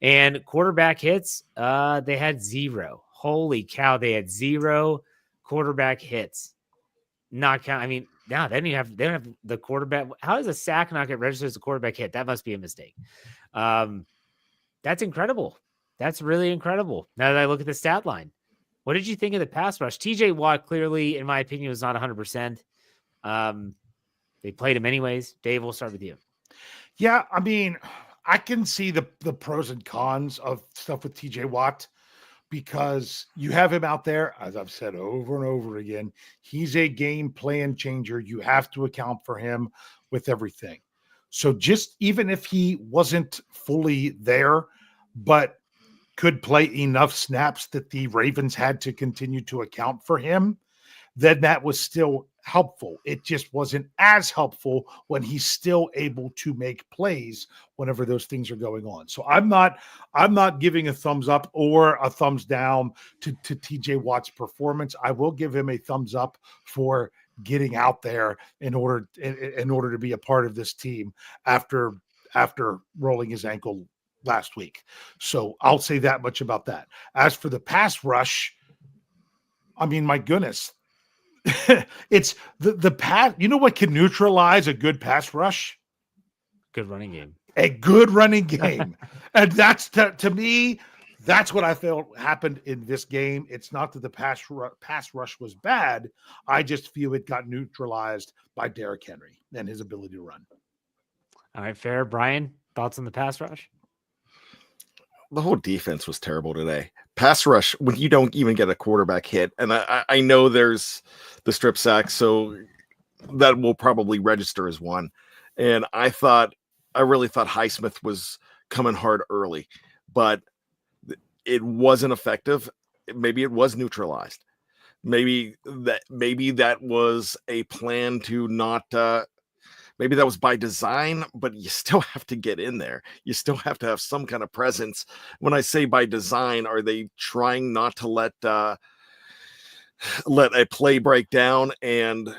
And quarterback hits, they had 0. Holy cow, they had 0 quarterback hits. Not count. I mean, now they don't have the quarterback. How does a sack not get registered as a quarterback hit? That must be a mistake. That's incredible. That's really incredible. Now that I look at the stat line, what did you think of the pass rush? TJ Watt clearly, in my opinion, was not 100%. They played him anyways. Dave, we'll start with you. Yeah, I mean, I can see the pros and cons of stuff with TJ Watt, because you have him out there, as I've said over and over again, he's a game plan changer. You have to account for him with everything. So just even if he wasn't fully there, but could play enough snaps that the Ravens had to continue to account for him, then that was still helpful. It just wasn't as helpful when he's still able to make plays whenever those things are going on. So I'm not giving a thumbs up or a thumbs down to TJ Watt's performance. I will give him a thumbs up for getting out there in order to be a part of this team after rolling his ankle last week. So I'll say that much about that. As for the pass rush, I mean, my goodness, it's the pass. You know what can neutralize a good pass rush? Good running game. A good running game. And that's to me, that's what I felt happened in this game. It's not that the pass rush was bad. I just feel it got neutralized by Derrick Henry and his ability to run. All right, fair. Brian, thoughts on the pass rush? The whole defense was terrible today. Pass rush, when you don't even get a quarterback hit, and I know there's the strip sack, so that will probably register as one. And I really thought Highsmith was coming hard early, but it wasn't effective. Maybe it was neutralized. Maybe that was a plan to not maybe that was by design, but you still have to get in there. You still have to have some kind of presence. When I say by design, are they trying not to let a play break down and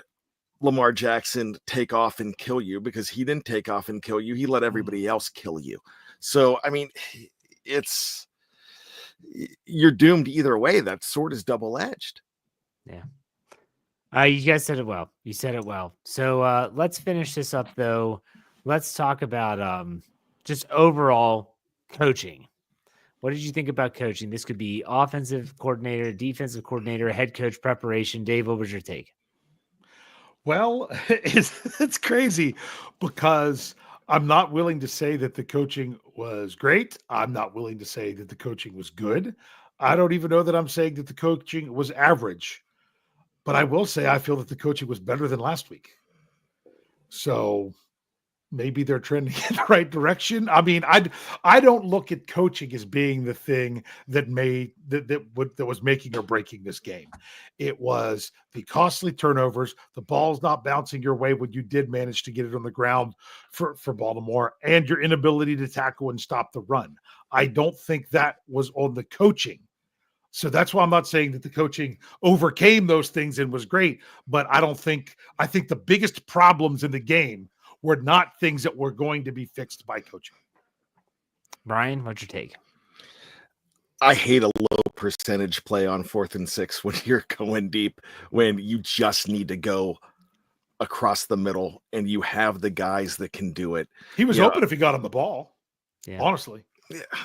Lamar Jackson take off and kill you? Because he didn't take off and kill you. He let everybody else kill you. So, I mean, you're doomed either way. That sword is double-edged. Yeah. You guys said it well. You said it well. So let's finish this up, though. Let's talk about just overall coaching. What did you think about coaching? This could be offensive coordinator, defensive coordinator, head coach preparation. Dave, what was your take? Well, it's crazy because I'm not willing to say that the coaching was great. I'm not willing to say that the coaching was good. I don't even know that I'm saying that the coaching was average. But I will say I feel that the coaching was better than last week. So maybe they're trending in the right direction. I mean, I don't look at coaching as being the thing that was making or breaking this game. It was the costly turnovers, the ball's not bouncing your way when you did manage to get it on the ground for Baltimore, and your inability to tackle and stop the run. I don't think that was on the coaching. So that's why I'm not saying that the coaching overcame those things and was great, but I think the biggest problems in the game were not things that were going to be fixed by coaching. Brian, what's your take? I hate a low percentage play on 4th and 6 when you're going deep, when you just need to go across the middle and you have the guys that can do it. He was open if he got on the ball, honestly.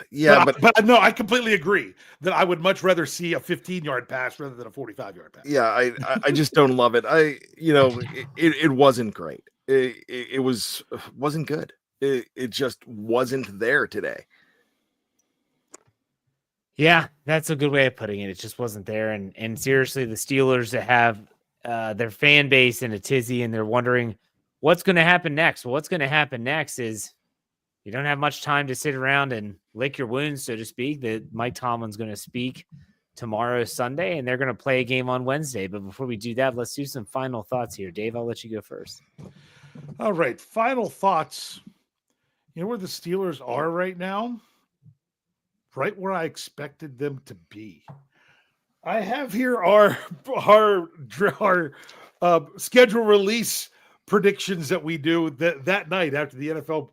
Yeah, but no, I completely agree that I would much rather see a 15-yard pass rather than a 45-yard pass. Yeah, I just don't love it. It wasn't great. It wasn't good. It just wasn't there today. Yeah, that's a good way of putting it. It just wasn't there. And seriously, the Steelers that have their fan base in a tizzy and they're wondering what's going to happen next. Well, what's going to happen next is you don't have much time to sit around and lick your wounds, so to speak. That Mike Tomlin's going to speak tomorrow, Sunday, and they're going to play a game on Wednesday. But before we do that, let's do some final thoughts here. Dave, I'll let you go first. All right, final thoughts. You know where the Steelers are right now? Right where I expected them to be. I have here our schedule release predictions that we do that night after the NFL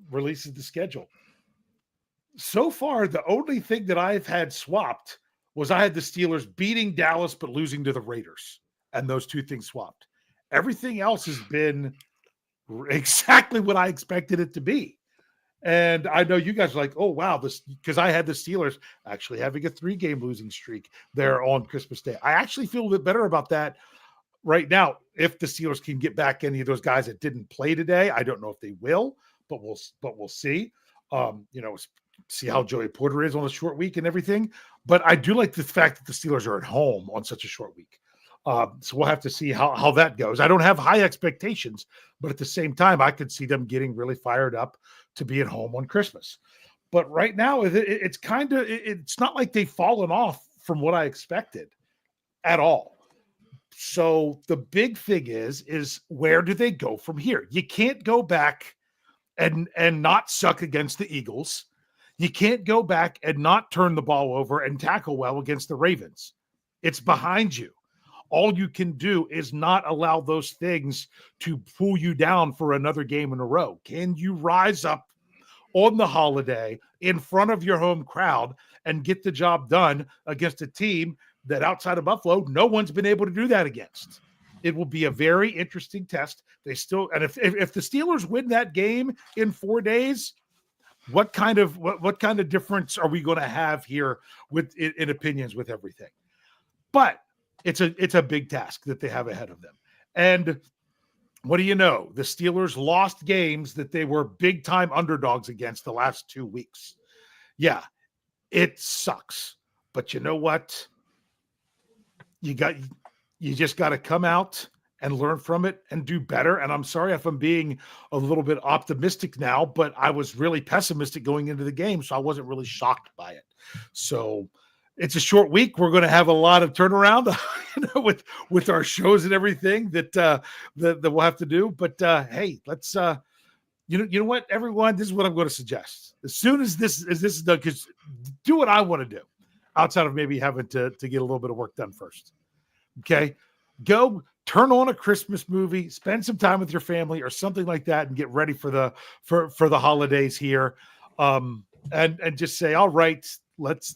releases the schedule. So far, the only thing that I've had swapped was I had the Steelers beating Dallas but losing to the Raiders, and those two things swapped. Everything else has been exactly what I expected it to be. And I know you guys are like, oh, wow, this, because I had the Steelers actually having a 3-game losing streak there on Christmas Day. I actually feel a bit better about that right now. If the Steelers can get back any of those guys that didn't play today, I don't know if they will, but we'll see. See how Joey Porter is on a short week and everything. But I do like the fact that the Steelers are at home on such a short week. So we'll have to see how that goes. I don't have high expectations, but at the same time, I could see them getting really fired up to be at home on Christmas. But right now, it's not like they've fallen off from what I expected at all. So the big thing is where do they go from here? You can't go back and not suck against the Eagles. You can't go back and not turn the ball over and tackle well against the Ravens. It's behind you. All you can do is not allow those things to pull you down for another game in a row. Can you rise up on the holiday in front of your home crowd and get the job done against a team that outside of Buffalo, no one's been able to do that against? It will be a very interesting test. They still, and if the Steelers win that game in 4 days, what kind of difference are we going to have here with in opinions with everything? But it's a big task that they have ahead of them. And what do you know? The Steelers lost games that they were big time underdogs against the last 2 weeks. Yeah, it sucks. But you know what? You just got to come out and learn from it and do better. And I'm sorry if I'm being a little bit optimistic now, but I was really pessimistic going into the game, so I wasn't really shocked by it. So it's a short week. We're going to have a lot of turnaround with our shows and everything that we'll have to do. But hey, let's you know what, everyone, this is what I'm going to suggest. As soon as this is done, because do what I want to do outside of maybe having to get a little bit of work done first. Okay, go turn on a Christmas movie, spend some time with your family or something like that, and get ready for the holidays here. And just say, all right, let's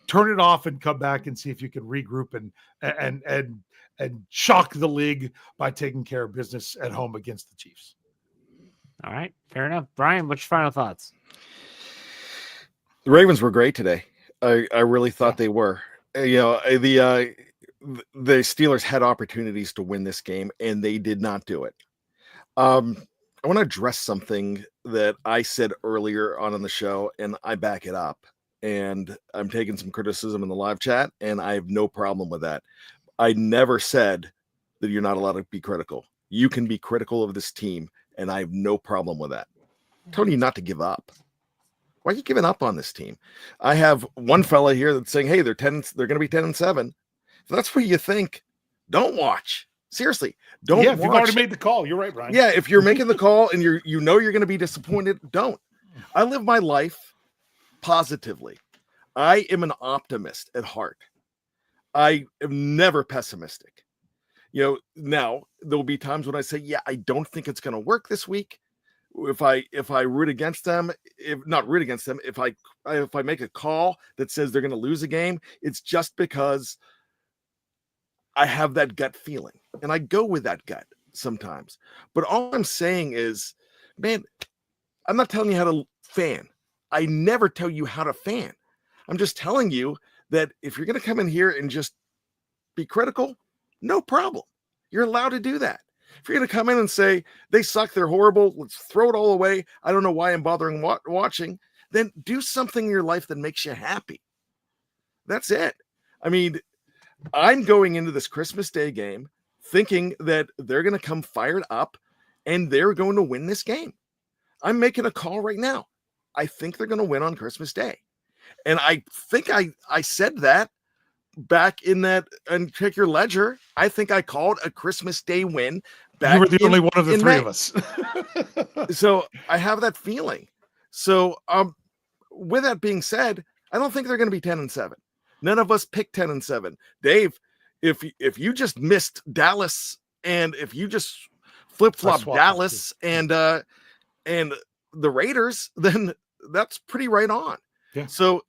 turn it off and come back and see if you can regroup and shock the league by taking care of business at home against the Chiefs. All right, fair enough. Brian, what's your final thoughts? The Ravens were great today. I really thought they were. The Steelers had opportunities to win this game, and they did not do it. I want to address something that I said earlier on the show, and I back it up. And I'm taking some criticism in the live chat, and I have no problem with that. I never said that you're not allowed to be critical. You can be critical of this team, and I have no problem with that. I'm telling you not to give up. Why are you giving up on this team? I have one fella here that's saying, hey, they're going to be 10-7. If that's what you think, don't watch. Seriously, don't. Yeah, if you've already made the call, you're right, Brian. Yeah, if you're making the call and you're going to be disappointed, don't. I live my life positively. I am an optimist at heart. I am never pessimistic. Now there'll be times when I say, yeah, I don't think it's going to work this week. If I root against them, if I make a call that says they're going to lose a game, it's just because I have that gut feeling, and I go with that gut sometimes. But all I'm saying is, man, I'm not telling you how to fan. I never tell you how to fan. I'm just telling you that if you're going to come in here and just be critical, no problem. You're allowed to do that. If you're going to come in and say, they suck, they're horrible, let's throw it all away, I don't know why I'm bothering watching, then do something in your life that makes you happy. That's it. I mean, I'm going into this Christmas Day game thinking that they're going to come fired up and they're going to win this game. I'm making a call right now. I think they're going to win on Christmas Day. And I think I said that back in that, and check your ledger, I think I called a Christmas Day win back. You were the only one of the three of us. So I have that feeling. So with that being said, I don't think they're going to be 10-7. None of us picked 10-7. Dave, if you just missed Dallas, and if you just flip-flop Dallas and the Raiders, then that's pretty right on. Yeah. So,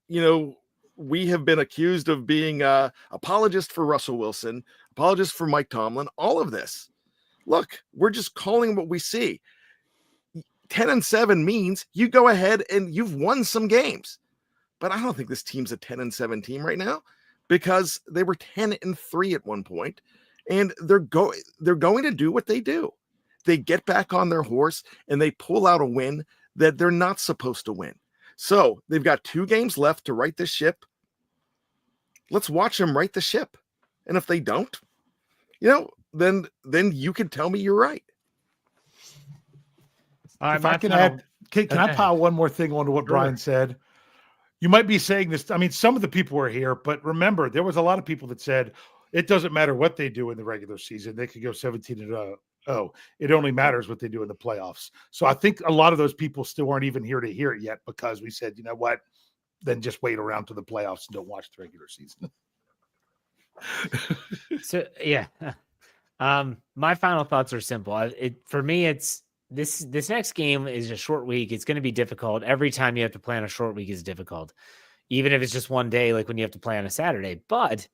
we have been accused of being apologist for Russell Wilson, apologist for Mike Tomlin, all of this. Look, we're just calling what we see. 10-7 means you go ahead and you've won some games. But I don't think this team's a 10-7 team right now, because they were 10-3 at one point, and they're going to do what they do. They get back on their horse and they pull out a win that they're not supposed to win. So they've got 2 games left to right the ship. Let's watch them right the ship. And if they don't, then you can tell me you're right. If I can add, can I pile one more thing onto what Brian said? You might be saying this. I mean, some of the people were here, but remember, there was a lot of people that said, It doesn't matter what they do in the regular season. They could go 17-0. It only matters what they do in the playoffs. So I think a lot of those people still aren't even here to hear it yet because we said, you know what, then just wait around to the playoffs and don't watch the regular season. So, yeah. My final thoughts are simple. For me, it's this next game is a short week. It's going to be difficult. Every time you have to plan a short week is difficult, even if it's just one day, like when you have to play on a Saturday. But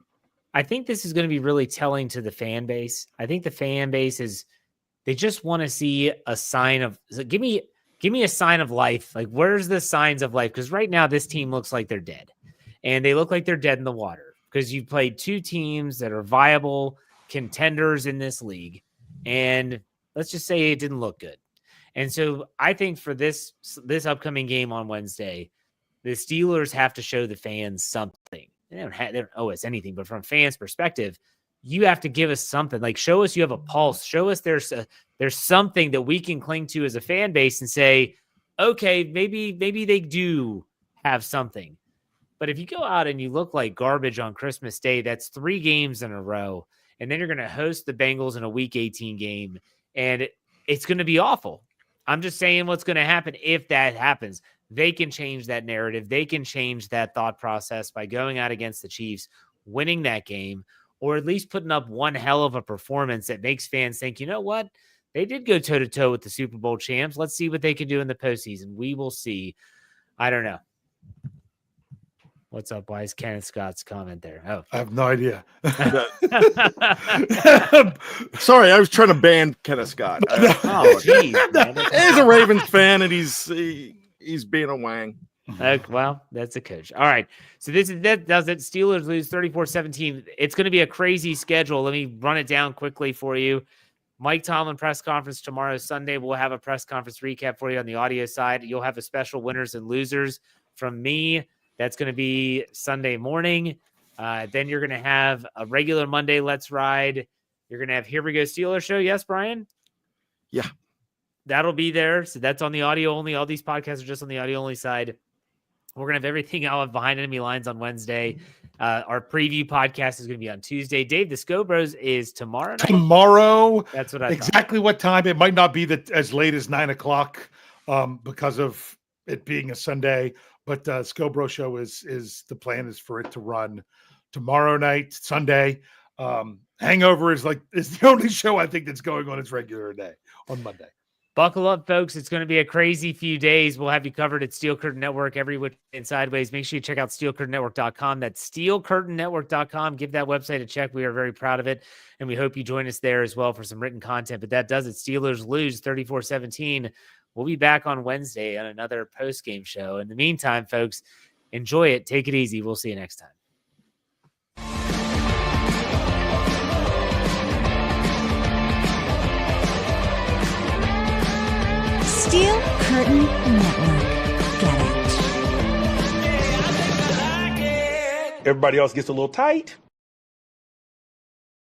I think this is going to be really telling to the fan base. I think the fan base they just want to see a sign of, give me a sign of life. Like, where's the signs of life? Because right now this team looks like they're dead, and they look like they're dead in the water because you played two teams that are viable contenders in this league. And let's just say it didn't look good. And so I think for this upcoming game on Wednesday, the Steelers have to show the fans something. They don't owe us anything, but from fans' perspective, you have to give us something. Like, show us you have a pulse. Show us there's something that we can cling to as a fan base and say, okay, maybe they do have something. But if you go out and you look like garbage on Christmas Day, that's 3 games in a row. And then you're going to host the Bengals in a Week 18 game, and it's going to be awful. I'm just saying what's going to happen if that happens. They can change that narrative. They can change that thought process by going out against the Chiefs, winning that game, or at least putting up one hell of a performance that makes fans think, you know what? They did go toe-to-toe with the Super Bowl champs. Let's see what they can do in the postseason. We will see. I don't know. What's up? Why is Kenneth Scott's comment there? Oh, I have no idea. Sorry, I was trying to ban Kenneth Scott. Oh, geez, man. He's a Ravens fan, and he's being a wang. Well, that's a coach. All right. So that does it. Steelers lose 34-17. It's going to be a crazy schedule. Let me run it down quickly for you. Mike Tomlin press conference tomorrow, Sunday. We'll have a press conference recap for you on the audio side. You'll have a special winners and losers from me. That's going to be Sunday morning. Then you're going to have a regular Monday Let's Ride. You're going to have Here We Go Steelers show. Yes, Brian? Yeah. That'll be there. So that's on the audio only. All these podcasts are just on the audio only side. We're going to have everything out of Behind Enemy Lines on Wednesday. Our preview podcast is going to be on Tuesday. Dave, the Scobros is tomorrow night. Tomorrow. That's what I exactly thought. What time? It might not be as late as 9 o'clock because of it being a Sunday. But Scobro show is the plan is for it to run tomorrow night, Sunday. Hangover is the only show I think that's going on its regular day on Monday. Buckle up, folks. It's going to be a crazy few days. We'll have you covered at Steel Curtain Network every which and sideways. Make sure you check out steelcurtainnetwork.com. That's steelcurtainnetwork.com. Give that website a check. We are very proud of it, and we hope you join us there as well for some written content. But that does it. Steelers lose 34-17. We'll be back on Wednesday on another post-game show. In the meantime, folks, enjoy it. Take it easy. We'll see you next time. Steel Curtain Network. Get it. Everybody else gets a little tight.